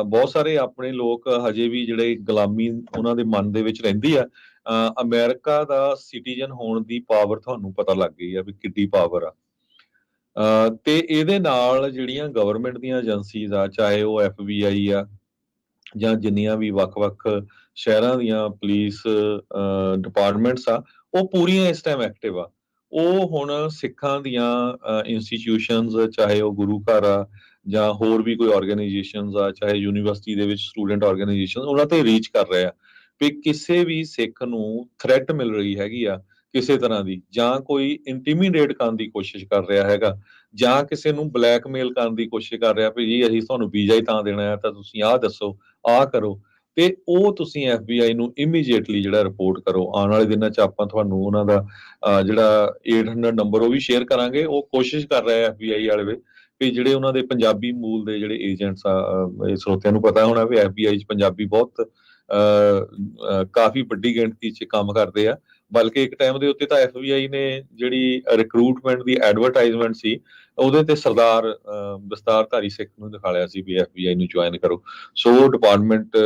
ਬਹੁਤ ਸਾਰੇ ਆਪਣੇ ਲੋਕ ਹਜੇ ਵੀ ਜਿਹੜੇ ਗੁਲਾਮੀ ਉਹਨਾਂ ਦੇ ਮਨ ਦੇ ਵਿੱਚ ਰਹਿੰਦੀ ਆ। ਅਮਰੀਕਾ ਦਾ ਸਿਟੀਜ਼ਨ ਹੋਣ ਦੀ ਪਾਵਰ ਤੁਹਾਨੂੰ ਪਤਾ ਲੱਗ ਗਈ ਆ ਵੀ ਕਿੱਡੀ ਪਾਵਰ ਆ। ਤੇ ਇਹਦੇ ਨਾਲ ਜਿਹੜੀਆਂ ਗਵਰਨਮੈਂਟ ਦੀਆਂ ਏਜੰਸੀਜ਼ ਆ, ਚਾਹੇ ਉਹ FBI ਆ ਜਾਂ ਜਿੰਨੀਆਂ ਵੀ ਵੱਖ-ਵੱਖ ਸ਼ਹਿਰਾਂ ਦੀਆਂ ਪੁਲਿਸ ਡਿਪਾਰਟਮੈਂਟਸ ਆ, ਉਹ ਪੂਰੀਆਂ ਇਸ ਟਾਈਮ ਐਕਟਿਵ ਆ। ਉਹ ਹੁਣ ਸਿੱਖਾਂ ਦੀਆਂ ਇੰਸਟੀਟਿਊਸ਼ਨਸ, ਚਾਹੇ ਉਹ ਗੁਰੂ ਘਰ ਆ ਜਾਂ ਹੋਰ ਵੀ ਕੋਈ ਆਰਗੇਨਾਈਜੇਸ਼ਨਸ ਆ, ਚਾਹੇ ਯੂਨੀਵਰਸਿਟੀ ਦੇ ਵਿੱਚ ਸਟੂਡੈਂਟ ਆਰਗੇਨਾਈਜੇਸ਼ਨ, ਉਹਨਾਂ ਤੇ ਰੀਚ ਕਰ ਰਹੇ ਆ ਵੀ ਕਿਸੇ ਵੀ ਸਿੱਖ ਨੂੰ ਥ੍ਰੈਟ ਮਿਲ ਰਹੀ ਹੈਗੀ ਆ ਕਿਸੇ ਤਰ੍ਹਾਂ ਦੀ, ਜਾਂ ਕੋਈ ਇੰਟੀਮੀਡੇਟ ਕਰਨ ਦੀ ਕੋਸ਼ਿਸ਼ ਕਰ ਰਿਹਾ ਹੈਗਾ, ਜਾਂ ਕਿਸੇ ਨੂੰ ਬਲੈਕਮੇਲ ਕਰਨ ਦੀ ਕੋਸ਼ਿਸ਼ ਕਰ ਰਿਹਾ ਵੀ ਜੀ ਅਸੀਂ ਤੁਹਾਨੂੰ ਵੀਜ਼ਾ ਹੀ ਤਾਂ ਦੇਣਾ ਹੈ ਤਾਂ ਤੁਸੀਂ ਆਹ ਦੱਸੋ, ਆਹ ਕਰੋ, ਤੇ ਉਹ ਤੁਸੀਂ FBI ਨੂੰ ਇਮੀਡੀਏਟਲੀ ਜਿਹੜਾ ਰਿਪੋਰਟ ਕਰੋ। ਆਉਣ ਵਾਲੇ ਦਿਨਾਂ 'ਚ ਆਪਾਂ ਤੁਹਾਨੂੰ ਉਹਨਾਂ ਦਾ ਜਿਹੜਾ 800 ਨੰਬਰ ਉਹ ਵੀ ਸ਼ੇਅਰ ਕਰਾਂਗੇ। ਉਹ ਕੋਸ਼ਿਸ਼ ਕਰ ਰਹੇ ਆ FBI ਵਾਲੇ ਵੀ ਜਿਹੜੇ ਉਹਨਾਂ ਦੇ ਪੰਜਾਬੀ ਮੂਲ ਦੇ ਜਿਹੜੇ ਏਜੰਟਸ ਆ, ਸਰੋਤਿਆਂ ਨੂੰ ਪਤਾ ਹੋਣਾ ਵੀ FBI 'ਚ ਪੰਜਾਬੀ ਬਹੁਤ ਕਾਫੀ ਵੱਡੀ ਗਿਣਤੀ 'ਚ ਕੰਮ ਕਰਦੇ ਆ। ਬਲਕਿ ਇੱਕ ਟਾਈਮ ਦੇ ਉੱਤੇ ਤਾਂ FBI ਨੇ ਜਿਹੜੀ ਰਿਕਰੂਟਮੈਂਟ ਦੀ ਐਡਵਰਟਾਈਜ਼ਮੈਂਟ ਸੀ, ਉਹਦੇ ਤੇ ਸਰਦਾਰ ਦਸਤਾਰਧਾਰੀ ਸਿੱਖ ਨੂੰ ਦਿਖਾ ਲਿਆ ਸੀ ਵੀ FBI ਨੂੰ ਜੁਆਇਨ ਕਰੋ। ਸੋ ਡਿਪਾਰਟਮੈਂਟ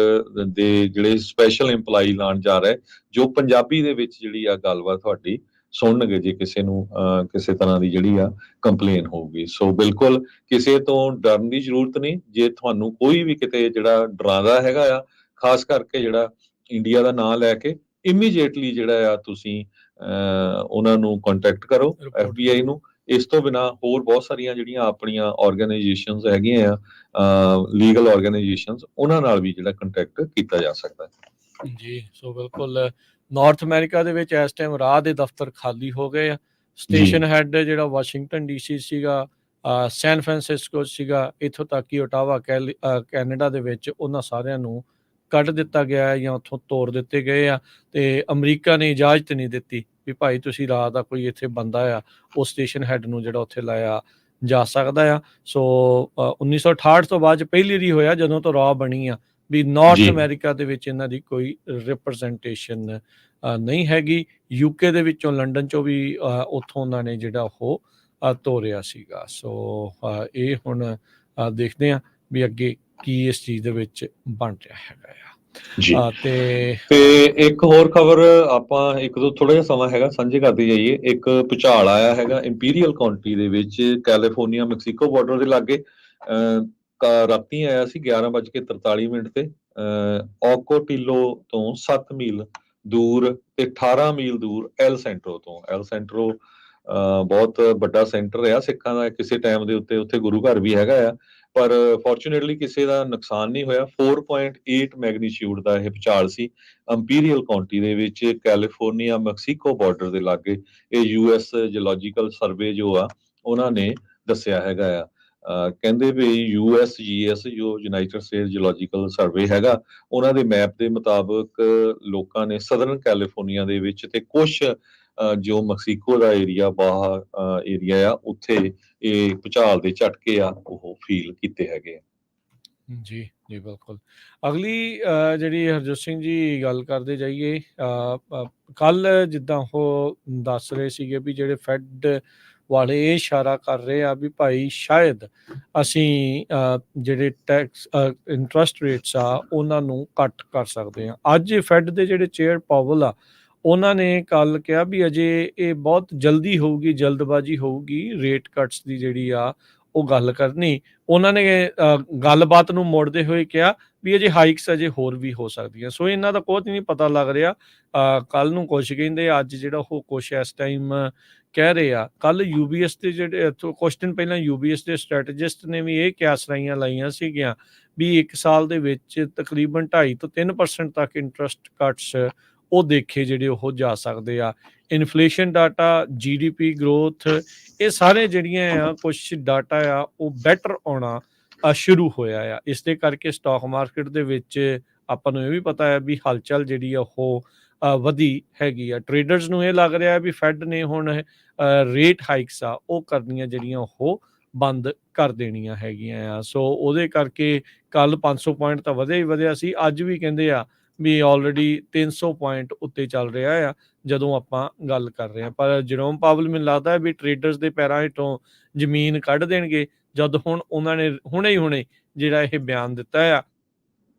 ਦੇ ਜਿਹੜੇ ਸਪੈਸ਼ਲ ਇੰਪਲਾਈ ਲਾਉਣ ਜਾ ਰਹੇ, ਜੋ ਪੰਜਾਬੀ ਦੇ ਵਿੱਚ ਜਿਹੜੀ ਆ ਗੱਲਬਾਤ ਤੁਹਾਡੀ ਸੁਣਨਗੇ ਜੇ ਕਿਸੇ ਨੂੰ ਕਿਸੇ ਤਰ੍ਹਾਂ ਦੀ ਜਿਹੜੀ ਆ ਕੰਪਲੇਨ ਹੋਊਗੀ। ਸੋ ਬਿਲਕੁਲ ਕਿਸੇ ਤੋਂ ਡਰਨ ਦੀ ਜ਼ਰੂਰਤ ਨਹੀਂ। ਜੇ ਤੁਹਾਨੂੰ ਕੋਈ ਵੀ ਕਿਤੇ ਜਿਹੜਾ ਡਰਾਉਂਦਾ ਹੈਗਾ ਆ, ਖਾਸ ਕਰਕੇ ਜਿਹੜਾ ਇੰਡੀਆ ਦਾ ਨਾਂ ਲੈ ਕੇ, ਇਮੀਡੀਏਟਲੀ ਜਿਹੜਾ ਆ ਤੁਸੀਂ ਉਹਨਾਂ ਨੂੰ ਕੰਟੈਕਟ ਕਰੋ, FBI ਨੂੰ। ਇਸ ਤੋਂ ਬਿਨਾਂ ਹੋਰ ਬਹੁਤ ਸਾਰੀਆਂ ਜਿਹੜੀਆਂ ਆਪਣੀਆਂ ਆਰਗੇਨਾਈਜੇਸ਼ਨਸ ਹੈਗੀਆਂ ਆ, ਲੀਗਲ ਆਰਗੇਨਾਈਜੇਸ਼ਨਸ, ਉਹਨਾਂ ਨਾਲ ਵੀ ਜਿਹੜਾ ਕੰਟੈਕਟ ਕੀਤਾ ਜਾ ਸਕਦਾ ਹੈ। ਜੀ, ਸੋ ਬਿਲਕੁਲ ਨਾਰਥ ਅਮਰੀਕਾ ਦੇ ਵਿੱਚ ਇਸ ਟਾਈਮ ਰਾਹ ਦੇ ਦਫ਼ਤਰ ਖਾਲੀ ਹੋ ਗਏ ਆ। ਸਟੇਸ਼ਨ ਹੈੱਡ ਜਿਹੜਾ ਵਾਸ਼ਿੰਗਟਨ DC ਸੀਗਾ, ਸੈਨ ਫਰਾਂਸਿਸਕੋ ਸੀਗਾ, ਇੱਥੋਂ ਤੱਕ ਕਿ ਓਟਾਵਾ ਕੈਨੇਡਾ ਦੇ ਵਿੱਚ, ਉਹਨਾਂ ਸਾਰਿਆਂ ਨੂੰ ਕੱਢ ਦਿੱਤਾ ਗਿਆ ਜਾਂ ਉੱਥੋਂ ਤੋੜ ਦਿੱਤੇ ਗਏ ਆ। ਤੇ ਅਮਰੀਕਾ ਨੇ ਇਜਾਜ਼ਤ ਨਹੀਂ ਦਿੱਤੀ ਵੀ ਭਾਈ ਤੁਸੀਂ ਰਾਹ ਦਾ ਕੋਈ ਇੱਥੇ ਬੰਦਾ ਆ ਉਹ ਸਟੇਸ਼ਨ ਹੈੱਡ ਨੂੰ ਜਿਹੜਾ ਉੱਥੇ ਲਾਇਆ ਜਾ ਸਕਦਾ ਆ। ਸੋ 1968 ਤੋਂ ਬਾਅਦ ਪਹਿਲੀ ਵਾਰੀ ਹੋਇਆ ਜਦੋਂ ਤੋਂ ਰਾਹ ਬਣੀ ਆ ਵੀ ਨਾਰਥ ਅਮਰੀਕਾ ਦੇ ਵਿੱਚ ਇਹਨਾਂ ਦੀ ਕੋਈ ਰਿਪਰੈਜ਼ੈਂਟੇਸ਼ਨ ਨਹੀਂ ਹੈਗੀ। UK ਦੇ ਵਿੱਚੋਂ, ਲੰਡਨ 'ਚੋਂ ਵੀ ਉੱਥੋਂ ਉਹਨਾਂ ਨੇ ਜਿਹੜਾ ਉਹ ਤੋਰਿਆ ਸੀਗਾ। ਸੋ ਇਹ ਹੁਣ ਦੇਖਦੇ ਹਾਂ ਵੀ ਅੱਗੇ ਕੀ ਇਸ ਚੀਜ਼ ਦੇ ਵਿੱਚ ਬਣ ਰਿਹਾ ਹੈਗਾ ਆ। ਤੇ ਇੱਕ ਹੋਰ ਖਬਰ ਆਪਾਂ ਇੱਕ ਦੋ ਥੋੜਾ ਜਿਹਾ ਸਮਾਂ ਹੈਗਾ ਸਾਂਝੇ ਕਰਦੇ ਜਾਈਏ। ਇੱਕ ਭੁਚਾਲ ਆਇਆ ਹੈਗਾ ਇੰਪੀਰੀਅਲ ਕਾਉਂਟੀ ਦੇ ਵਿੱਚ, ਕੈਲੀਫੋਰਨੀਆ ਮੈਕਸੀਕੋ ਬਾਰਡਰ ਦੇ ਲਾਗੇ। ਰਾਤੀ ਆਇਆ ਸੀ 11:43 ਤੇ। ਓਕੋਟਿਲੋ ਤੋਂ 7 ਮੀਲ ਦੂਰ ਤੇ 18 ਮੀਲ ਦੂਰ ਐਲ ਸੈਂਟਰੋ ਤੋਂ। ਐਲ ਸੈਂਟਰੋ ਬਹੁਤ ਵੱਡਾ ਸੈਂਟਰ ਆ ਸਿੱਖਾਂ ਦਾ ਕਿਸੇ ਟਾਈਮ ਦੇ ਉੱਤੇ, ਉੱਥੇ ਗੁਰੂ ਘਰ ਵੀ ਹੈਗਾ ਆ, ਪਰ ਫੋਰਚੂਨੇਟਲੀ ਕਿਸੇ ਦਾ ਨੁਕਸਾਨ ਨਹੀਂ ਹੋਇਆ। 4.8 ਮੈਗਨੀਚਿਊਡ ਦਾ ਇਹ ਭੁਚਾਲ ਸੀ ਇੰਪੀਰੀਅਲ ਕਾਉਂਟੀ ਦੇ ਵਿੱਚ, ਕੈਲੀਫੋਰਨੀਆ ਮੈਕਸੀਕੋ ਬਾਰਡਰ ਦੇ ਲਾਗੇ। ਇਹ US ਜਿਓਲੋਜੀਕਲ ਸਰਵੇ ਜੋ ਆ ਉਹਨਾਂ ਨੇ ਦੱਸਿਆ ਹੈਗਾ ਆ। ਕਹਿੰਦੇ ਵੀ USGS ਜੋ ਯੂਨਾਈਟਿਡ ਸਟੇਟ ਜਿਓਲੋਜੀਕਲ ਸਰਵੇ ਹੈਗਾ, ਉਹਨਾਂ ਦੇ ਮੈਪ ਦੇ ਮੁਤਾਬਕ ਲੋਕਾਂ ਨੇ ਸਦਰਨ ਕੈਲੀਫੋਰਨੀਆ ਦੇ ਵਿੱਚ ਤੇ ਕੁਛ ਜੋ ਮੈਕਸੀਕੋ ਦਾ ਏਰੀਆ, ਬਾਹਰ ਏਰੀਆ ਆ, ਉੱਥੇ ਇਹ ਭੁਚਾਲ ਦੇ ਝਟਕੇ ਆ ਉਹ ਫੀਲ ਕੀਤੇ ਹੈਗੇ ਆ। ਜੀ ਜੀ, ਬਿਲਕੁਲ। ਅਗਲੀ ਜਿਹੜੀ ਹਰਜੋਤ ਸਿੰਘ ਜੀ ਗੱਲ ਕਰਦੇ ਜਾਈਏ, ਕੱਲ ਜਿੱਦਾਂ ਉਹ ਦੱਸ ਰਹੇ ਸੀਗੇ ਵੀ ਜਿਹੜੇ ਫੈਡ ਵਾਲੇ ਇਹ ਇਸ਼ਾਰਾ ਕਰ ਰਹੇ ਆ ਵੀ ਭਾਈ ਸ਼ਾਇਦ ਅਸੀਂ ਜਿਹੜੇ ਟੈਕਸ ਇੰਟਰਸਟ ਰੇਟਸ ਆ ਉਹਨਾਂ ਨੂੰ ਘੱਟ ਕਰ ਸਕਦੇ ਹਾਂ। ਅੱਜ ਫੈਡ ਦੇ ਜਿਹੜੇ ਚੇਅਰ ਪਾਵਲ ਆ, ਉਹਨਾਂ ਨੇ ਕੱਲ ਕਿਹਾ ਵੀ ਅਜੇ ਇਹ ਬਹੁਤ ਜਲਦੀ ਹੋਊਗੀ, ਜਲਦਬਾਜ਼ੀ ਹੋਊਗੀ ਰੇਟ ਕੱਟਸ ਦੀ ਜਿਹੜੀ ਆ ਉਹ ਗੱਲ ਕਰਨੀ। ਉਹਨਾਂ ਨੇ ਗੱਲਬਾਤ ਨੂੰ ਮੋੜਦੇ ਹੋਏ ਕਿਹਾ ਵੀ ਅਜੇ ਹਾਈਕਸ ਅਜੇ ਹੋਰ ਵੀ ਹੋ ਸਕਦੀਆਂ। ਸੋ ਇਹਨਾਂ ਦਾ ਕੁਝ ਨਹੀਂ ਪਤਾ ਲੱਗ ਰਿਹਾ। ਕੱਲ ਨੂੰ ਕੁਛ ਕਹਿੰਦੇ, ਅੱਜ ਜਿਹੜਾ ਉਹ ਕੁਛ ਇਸ ਟਾਈਮ ਕਹਿ ਰਹੇ ਆ। ਕੱਲ UBS ਦੇ ਜਿਹੜੇ ਕੁਛ ਦਿਨ ਪਹਿਲਾਂ UBS ਦੇ ਸਟ੍ਰੈਟਜਿਸਟ ਨੇ ਵੀ ਇਹ ਕਿਆਸਰਾਈਆਂ ਲਾਈਆਂ ਸੀਗੀਆਂ ਵੀ 1 ਸਾਲ ਦੇ ਵਿੱਚ ਤਕਰੀਬਨ 2.5 ਤੋਂ 3% ਤੱਕ ਇੰਟਰਸਟ ਕੱਟਸ ਉਹ ਦੇਖੇ ਜਿਹੜੇ ਉਹ ਜਾ ਸਕਦੇ ਆ। ਇਨਫਲੇਸ਼ਨ ਡਾਟਾ, GDP ਗਰੋਥ, ਇਹ ਸਾਰੇ ਜਿਹੜੀਆਂ ਆ ਕੁਛ ਡਾਟਾ ਆ ਉਹ ਬੈਟਰ ਆਉਣਾ ਸ਼ੁਰੂ ਹੋਇਆ ਆ। ਇਸ ਦੇ ਕਰਕੇ ਸਟਾਕ ਮਾਰਕੀਟ ਦੇ ਵਿੱਚ ਆਪਾਂ ਨੂੰ ਇਹ ਵੀ ਪਤਾ ਹੈ ਵੀ ਹਲਚਲ ਜਿਹੜੀ ਆ ਉਹ ਵਧੀ ਹੈਗੀ ਆ। ਟ੍ਰੇਡਰਸ ਨੂੰ ਇਹ ਲੱਗ ਰਿਹਾ ਵੀ ਫੈਡ ਨੇ ਹੁਣ ਰੇਟ ਹਾਈਕਸ ਆ ਉਹ ਕਰਨੀਆਂ ਜਿਹੜੀਆਂ ਉਹ ਬੰਦ ਕਰ ਦੇਣੀਆਂ ਹੈਗੀਆਂ ਆ। ਸੋ ਉਹਦੇ ਕਰਕੇ ਕੱਲ 500 ਪੁਆਇੰਟ ਤਾਂ ਵਧਿਆ ਹੀ ਵਧਿਆ ਸੀ, ਅੱਜ ਵੀ ਕਹਿੰਦੇ ਆ ਵੀ ਆਲਰੇਡੀ 300 ਪੁਆਇੰਟ ਉੱਤੇ ਚੱਲ ਰਿਹਾ ਆ ਜਦੋਂ ਆਪਾਂ ਗੱਲ ਕਰ ਰਹੇ ਹਾਂ। ਪਰ ਜਰੋਮ ਪਾਵਲ ਮੈਨੂੰ ਲੱਗਦਾ ਹੈ ਵੀ ਟ੍ਰੇਡਰਸ ਦੇ ਪੈਰਾਂ ਹੇਠੋਂ ਜ਼ਮੀਨ ਕੱਢ ਦੇਣਗੇ ਜਦ ਹੁਣ ਉਹਨਾਂ ਨੇ ਹੁਣੇ ਜਿਹੜਾ ਇਹ ਬਿਆਨ ਦਿੱਤਾ ਆ,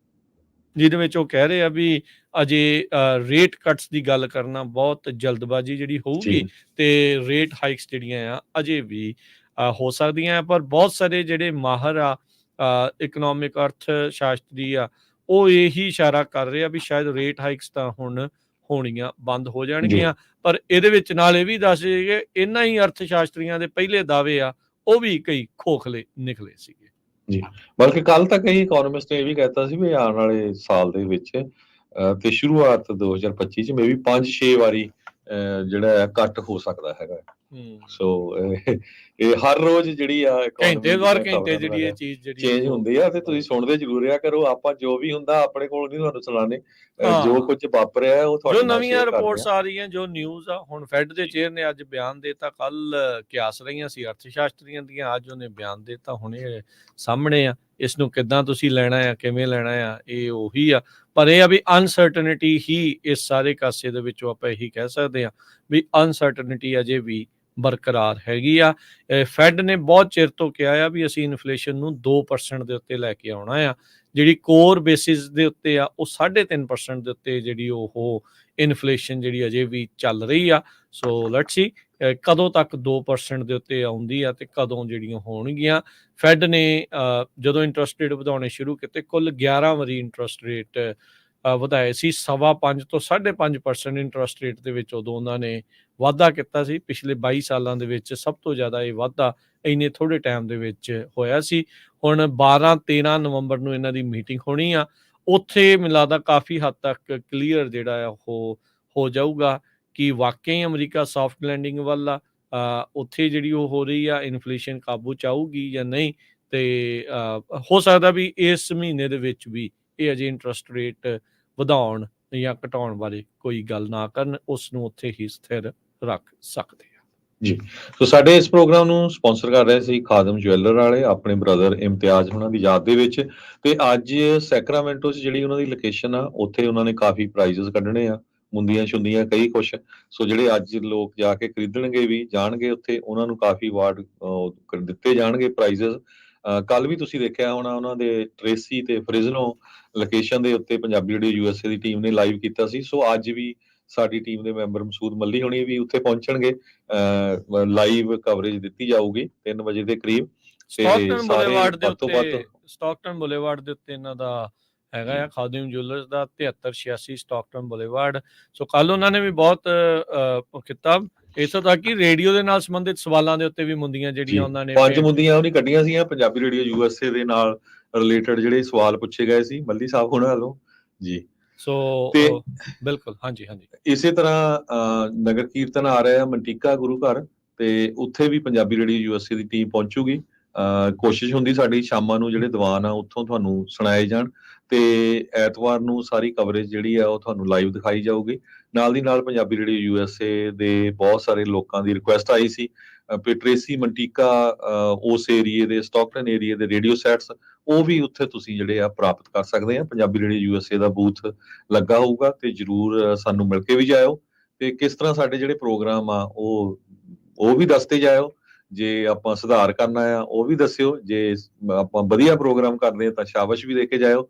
ਜਿਹਦੇ ਵਿੱਚ ਉਹ ਕਹਿ ਰਹੇ ਆ ਵੀ ਅਜੇ ਰੇਟ ਕੱਟਸ ਦੀ ਗੱਲ ਕਰਨਾ ਬਹੁਤ ਜਲਦਬਾਜ਼ੀ ਜਿਹੜੀ ਹੋਊਗੀ, ਤੇ ਰੇਟ ਹਾਈਕਸ ਜਿਹੜੀਆਂ ਆ ਅਜੇ ਵੀ ਹੋ ਸਕਦੀਆਂ ਆ। ਪਰ ਬਹੁਤ ਸਾਰੇ ਜਿਹੜੇ ਮਾਹਰ ਆ ਇਕਨੋਮਿਕ ਅਰਥ ਸ਼ਾਸਤਰੀ ਆ, ਉਹ ਇਹੀ ਇਸ਼ਾਰਾ ਕਰ ਰਹੇ ਆ ਵੀ ਸ਼ਾਇਦ ਰੇਟ ਹਾਈਕਸ ਤਾਂ ਹੁਣ ਹੋਣੀਆਂ ਬੰਦ ਹੋ ਜਾਣਗੀਆਂ। ਪਰ ਇਹਦੇ ਵਿੱਚ ਨਾਲ ਇਹ ਵੀ ਦੱਸ ਕਿ ਇਹਨਾਂ ਹੀ ਅਰਥ ਸ਼ਾਸਤਰੀਆਂ ਦੇ ਪਹਿਲੇ ਦਾਅਵੇ ਆ ਉਹ ਵੀ ਕਈ ਖੋਖਲੇ ਨਿਕਲੇ ਸੀਗੇ। ਜੀ, ਬਲਕਿ ਕੱਲ ਤੱਕ ਕਈ ਇਕੋਨੋਮਿਸਟ ਨੇ ਇਹ ਵੀ ਕਹਿਤਾ ਸੀ ਵੀ ਆਉਣ ਵਾਲੇ ਸਾਲ ਦੇ ਵਿੱਚ ਤੇ ਸ਼ੁਰੂਆਤ 2025 ਚ ਮੇਬੀ 5-6 ਵਾਰੀ ਜਿਹੜਾ ਹੈ ਕੱਟ ਹੋ ਸਕਦਾ ਹੈਗਾ। ਸੋ ਇਹ ਹਰ ਰੋਜ਼ ਜਿਹੜੀ ਆ ਘੰਟੇ ਵਾਰ ਘੰਟੇ ਜਿਹੜੀ ਇਹ ਚੀਜ਼ ਜਿਹੜੀ ਚੇਂਜ ਹੁੰਦੀ ਆ, ਤੇ ਤੁਸੀਂ ਸੁਣਦੇ ਜ਼ਰੂਰ ਰਿਹਾ ਕਰੋ। ਆਪਾਂ ਜੋ ਵੀ ਹੁੰਦਾ ਆਪਣੇ ਕੋਲ ਨਹੀਂ ਤੁਹਾਨੂੰ ਸੁਣਾਣੇ, ਜੋ ਕੁਝ ਵਾਪਰਿਆ ਉਹ ਤੁਹਾਡੇ ਜੋ ਨਾਲ ਨਵੀਆਂ share ਕਰਦੇ ਰਿਪੋਰਟਸ ਆ। ਆ ਰਹੀਆਂ, ਜੋ ਨਿਊਜ਼ ਆ। ਹੁਣ ਫੈਡ ਦੇ ਚੇਅਰ ਨੇ ਅੱਜ ਬਿਆਨ ਦਿੱਤਾ, ਕੱਲ ਕਿਆਸ ਰਹੀਆਂ ਸੀ ਅਰਥ ਸ਼ਾਸਤਰੀਆਂ ਦੀਆਂ, ਅੱਜ ਉਹਨੇ ਬਿਆਨ ਦਿੱਤਾ, ਹੁਣ ਇਹ ਸਾਹਮਣੇ ਆ। ਇਸ ਨੂੰ ਕਿੱਦਾਂ ਤੁਸੀਂ ਲੈਣਾ ਆ, ਕਿਵੇਂ ਲੈਣਾ ਆ, ਇਹ ਉਹੀ ਆ। ਪਰ ਇਹ ਆ ਵੀ ਅਨਸਰਟਨਿਟੀ ਹੀ ਇਸ ਸਾਰੇ ਕਾਸੇ ਦੇ ਵਿੱਚੋਂ ਆਪਾਂ ਇਹੀ ਕਹਿ ਸਕਦੇ ਆ ਵੀ ਅਨਸਰਟਨਿਟੀ ਅਜੇ ਵੀ ਬਰਕਰਾਰ ਹੈਗੀ ਆ। ਫੈਡ ਨੇ ਬਹੁਤ ਚਿਰ ਤੋਂ ਕਿਹਾ ਆ ਵੀ ਅਸੀਂ ਇਨਫਲੇਸ਼ਨ ਨੂੰ 2% ਦੇ ਉੱਤੇ ਲੈ ਕੇ ਆਉਣਾ ਆ। ਜਿਹੜੀ ਕੋਰ ਬੇਸਿਸ ਦੇ ਉੱਤੇ ਆ ਉਹ 3.5% ਦੇ ਉੱਤੇ ਜਿਹੜੀ ਉਹ ਇਨਫਲੇਸ਼ਨ ਜਿਹੜੀ ਅਜੇ ਵੀ ਚੱਲ ਰਹੀ ਆ। ਸੋ ਲੈਟਸ ਸੀ ਕਦੋਂ ਤੱਕ 2% ਦੇ ਉੱਤੇ ਆਉਂਦੀ ਆ ਤੇ ਕਦੋਂ ਜਿਹੜੀਆਂ ਹੋਣਗੀਆਂ। ਫੈਡ ਨੇ ਜਦੋਂ ਇੰਟਰਸਟ ਰੇਟ ਵਧਾਉਣੇ ਸ਼ੁਰੂ ਕੀਤੇ, ਕੁੱਲ 11 ਵਾਰੀ ਇੰਟਰਸਟ ਰੇਟ ਵਧਾਏ ਸੀ। 5.25 ਤੋਂ 5.5% ਇੰਟਰਸਟ ਰੇਟ ਦੇ ਵਿੱਚ ਉਦੋਂ ਉਹਨਾਂ ਨੇ ਵਾਧਾ ਕੀਤਾ ਸੀ। ਪਿਛਲੇ 22 ਸਾਲਾਂ ਦੇ ਵਿੱਚ ਸਭ ਤੋਂ ਜ਼ਿਆਦਾ ਇਹ ਵਾਧਾ ਇੰਨੇ ਥੋੜ੍ਹੇ ਟਾਈਮ ਦੇ ਵਿੱਚ ਹੋਇਆ ਸੀ। ਹੁਣ 12-13 ਨਵੰਬਰ ਨੂੰ ਇਹਨਾਂ ਦੀ ਮੀਟਿੰਗ ਹੋਣੀ ਆ। ਉੱਥੇ ਮੈਨੂੰ ਲੱਗਦਾ ਕਾਫੀ ਹੱਦ ਤੱਕ ਕਲੀਅਰ ਜਿਹੜਾ ਆ ਉਹ ਹੋ ਜਾਊਗਾ ਕਿ ਵਾਕਈ ਅਮਰੀਕਾ ਸੌਫਟ ਲੈਂਡਿੰਗ ਵੱਲ ਆ, ਉੱਥੇ ਜਿਹੜੀ ਉਹ ਹੋ ਰਹੀ ਆ, ਇਨਫਲੇਸ਼ਨ ਕਾਬੂ 'ਚ ਆਊਗੀ ਜਾਂ ਨਹੀਂ। ਤੇ ਹੋ ਸਕਦਾ ਵੀ ਇਸ ਮਹੀਨੇ ਦੇ ਵਿੱਚ ਵੀ ਇਹ ਅਜੇ ਇੰਟਰਸਟ ਰੇਟ ਵਧਾਉਣ ਜਾਂ ਘਟਾਉਣ ਬਾਰੇ ਕੋਈ ਗੱਲ ਨਾ ਕਰਨ, ਉਸ ਨੂੰ ਉੱਥੇ ਹੀ ਸਥਿਰ ਰੱਖ ਸਕਦੇ ਆ। ਜੀ, ਸੋ ਸਾਡੇ ਇਸ ਪ੍ਰੋਗਰਾਮ ਨੂੰ ਸਪਾਂਸਰ ਕਰ ਰਹੇ ਸੀ ਖਾਦਮ ਜਵੈਲਰ ਵਾਲੇ, ਆਪਣੇ ਬ੍ਰਦਰ ਇਮਤਿਆਜ਼ ਉਹਨਾਂ ਦੀ ਯਾਦ ਦੇ ਵਿੱਚ। ਤੇ ਅੱਜ ਸੈਕਰਾਮੈਂਟੋ 'ਚ ਜਿਹੜੀ ਉਹਨਾਂ ਦੀ ਲੋਕੇਸ਼ਨ ਆ, ਉੱਥੇ ਉਹਨਾਂ ਨੇ ਕਾਫੀ ਪ੍ਰਾਈਜ਼ਸ ਕੱਢਣੇ ਆ, ਮੁੰਦੀਆਂ ਸ਼ੁੰਦੀਆਂ ਕਈ ਕੁਛ। ਸੋ ਜਿਹੜੇ ਅੱਜ ਲੋਕ ਜਾ ਕੇ ਖਰੀਦਣਗੇ ਵੀ ਜਾਣਗੇ ਉੱਥੇ, ਉਹਨਾਂ ਨੂੰ ਕਾਫੀ ਅਵਾਰਡ ਦਿੱਤੇ ਜਾਣਗੇ, ਪ੍ਰਾਈਜ਼ਸ। ਕੱਲ ਵੀ ਤੁਸੀਂ ਦੇਖਿਆ ਹੋਣਾ ਉਹਨਾਂ ਦੇ ਟ੍ਰੇਸੀ ਤੇ ਫ੍ਰਿਜ਼ਨੋ ਲੋਕੇਸ਼ਨ ਦੇ ਉੱਤੇ ਪੰਜਾਬੀ ਰੇਡੀਓ USA ਦੀ ਟੀਮ ਨੇ ਲਾਈਵ ਕੀਤਾ ਸੀ। ਸੋ ਅੱਜ ਵੀ ਸਾਡੀ ਟੀਮ ਦੇ ਮੈਂਬਰ ਮਸੂਦ ਮੱਲੀ ਹੋਣੀ ਵੀ ਉੱਥੇ ਪਹੁੰਚਣਗੇ। ਲਾਈਵ ਕਵਰੇਜ ਦਿੱਤੀ ਜਾਊਗੀ 3 ਵਜੇ ਦੇ ਕਰੀਬ। ਸਟਾਕਟਨ ਬੁਲੇਵਾਰਡ ਦੇ ਉੱਤੇ ਇਹਨਾਂ ਦਾ ਹੈਗਾ ਆ ਖਾਦਿਮ ਜੁਐਲਰਸ ਦਾ 7386 ਸਟਾਕਟਨ ਬੁਲੇਵਾਰਡ। ਸੋ ਕੱਲ ਉਹਨਾਂ ਨੇ ਵੀ ਬਹੁਤ ਕੀਤਾ, ਇੱਥੋਂ ਤੱਕ ਕਿ ਰੇਡੀਓ ਦੇ ਨਾਲ ਸੰਬੰਧਿਤ ਸਵਾਲਾਂ ਦੇ ਉੱਤੇ ਵੀ ਮੁੰਦੀਆਂ ਜਿਹੜੀਆਂ ਉਹਨਾਂ ਨੇ 5 ਮੁੰਦੀਆਂ ਉਹਨੇ ਕੱਢੀਆਂ ਸੀਗੀਆਂ ਪੰਜਾਬੀ ਰੇਡੀਓ USA ਦੇ ਨਾਲ ਰਿਲੇਟਡ ਜਿਹੜੇ ਸਵਾਲ ਪੁੱਛੇ ਗਏ ਸੀ ਮੱਲੀ ਸਾਹਿਬ ਉਹਨਾਂ ਵੱਲੋਂ ਜੀ। ਸੋ ਬਿਲਕੁਲ, ਹਾਂਜੀ। ਇਸੇ ਤਰ੍ਹਾਂ ਨਗਰ ਕੀਰਤਨ ਆ ਰਿਹਾ ਮੰਟੀਕਾ ਗੁਰੂ ਘਰ, ਤੇ ਉੱਥੇ ਵੀ ਪੰਜਾਬੀ ਰੇਡੀਓ USA ਦੀ ਟੀਮ ਪਹੁੰਚੂਗੀ। ਕੋਸ਼ਿਸ਼ ਹੁੰਦੀ ਸਾਡੀ ਸ਼ਾਮਾਂ ਨੂੰ ਜਿਹੜੇ ਦੀਵਾਨ ਆ ਉੱਥੋਂ ਤੁਹਾਨੂੰ ਸੁਣਾਏ ਜਾਣ, ਤੇ ਐਤਵਾਰ ਨੂੰ ਸਾਰੀ ਕਵਰੇਜ ਜਿਹੜੀ ਆ ਉਹ ਤੁਹਾਨੂੰ ਲਾਈਵ ਦਿਖਾਈ ਜਾਊਗੀ। ਨਾਲ ਦੀ ਨਾਲ ਪੰਜਾਬੀ ਰੇਡੀਓ USA ਦੇ ਬਹੁਤ ਸਾਰੇ ਲੋਕਾਂ ਦੀ ਰਿਕੁਐਸਟ ਆਈ ਸੀ ਟ੍ਰੇਸੀ ਮੰਟੀਕਾ ਉਸ ਏਰੀਏ ਦੇ, ਸਟਾਕਟਨ ਏਰੀਏ ਦੇ ਰੇਡੀਓ ਸੈਟਸ, ਉਹ ਵੀ ਉੱਥੇ ਤੁਸੀਂ ਜਿਹੜੇ ਆ ਪ੍ਰਾਪਤ ਕਰ ਸਕਦੇ ਆ। ਪੰਜਾਬੀ ਰੇਡੀਓ USA ਦਾ ਬੂਥ ਲੱਗਾ ਹੋਊਗਾ, ਤੇ ਜਰੂਰ ਸਾਨੂੰ ਮਿਲ ਕੇ ਵੀ ਜਾਇਓ। ਤੇ ਕਿਸ ਤਰ੍ਹਾਂ ਸਾਡੇ ਜਿਹੜੇ ਪ੍ਰੋਗਰਾਮ ਆ ਉਹ ਵੀ ਦੱਸਦੇ ਜਾਇਓ। ਜੇ ਆਪਾਂ ਸੁਧਾਰ ਕਰਨਾ ਆ ਉਹ ਵੀ ਦੱਸਿਓ, ਜੇ ਆਪਾਂ ਵਧੀਆ ਪ੍ਰੋਗਰਾਮ ਕਰਦੇ ਆ ਤਾਂ ਸ਼ਾਬਾਸ਼ ਵੀ ਦੇ ਕੇ ਜਾਇਓ।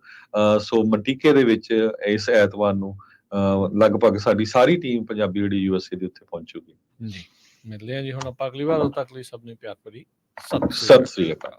ਸੋ ਮੰਟੀਕੇ ਦੇ ਵਿੱਚ ਇਸ ਐਤਵਾਰ ਨੂੰ ਲਗਭਗ ਸਾਡੀ ਸਾਰੀ ਟੀਮ ਪੰਜਾਬੀ ਰੇਡੀਓ USA ਦੇ ਉੱਤੇ ਪਹੁੰਚੂਗੀ ਜੀ। ਮਿਲਦੇ ਆ ਜੀ ਹੁਣ ਆਪਾਂ ਅਗਲੀ ਵਾਰ। ਉਦੋਂ ਤੱਕ ਲਈ ਸਭ ਨੂੰ ਪਿਆਰ ਭਰੀ ਸਤਿ ਸ੍ਰੀ ਅਕਾਲ।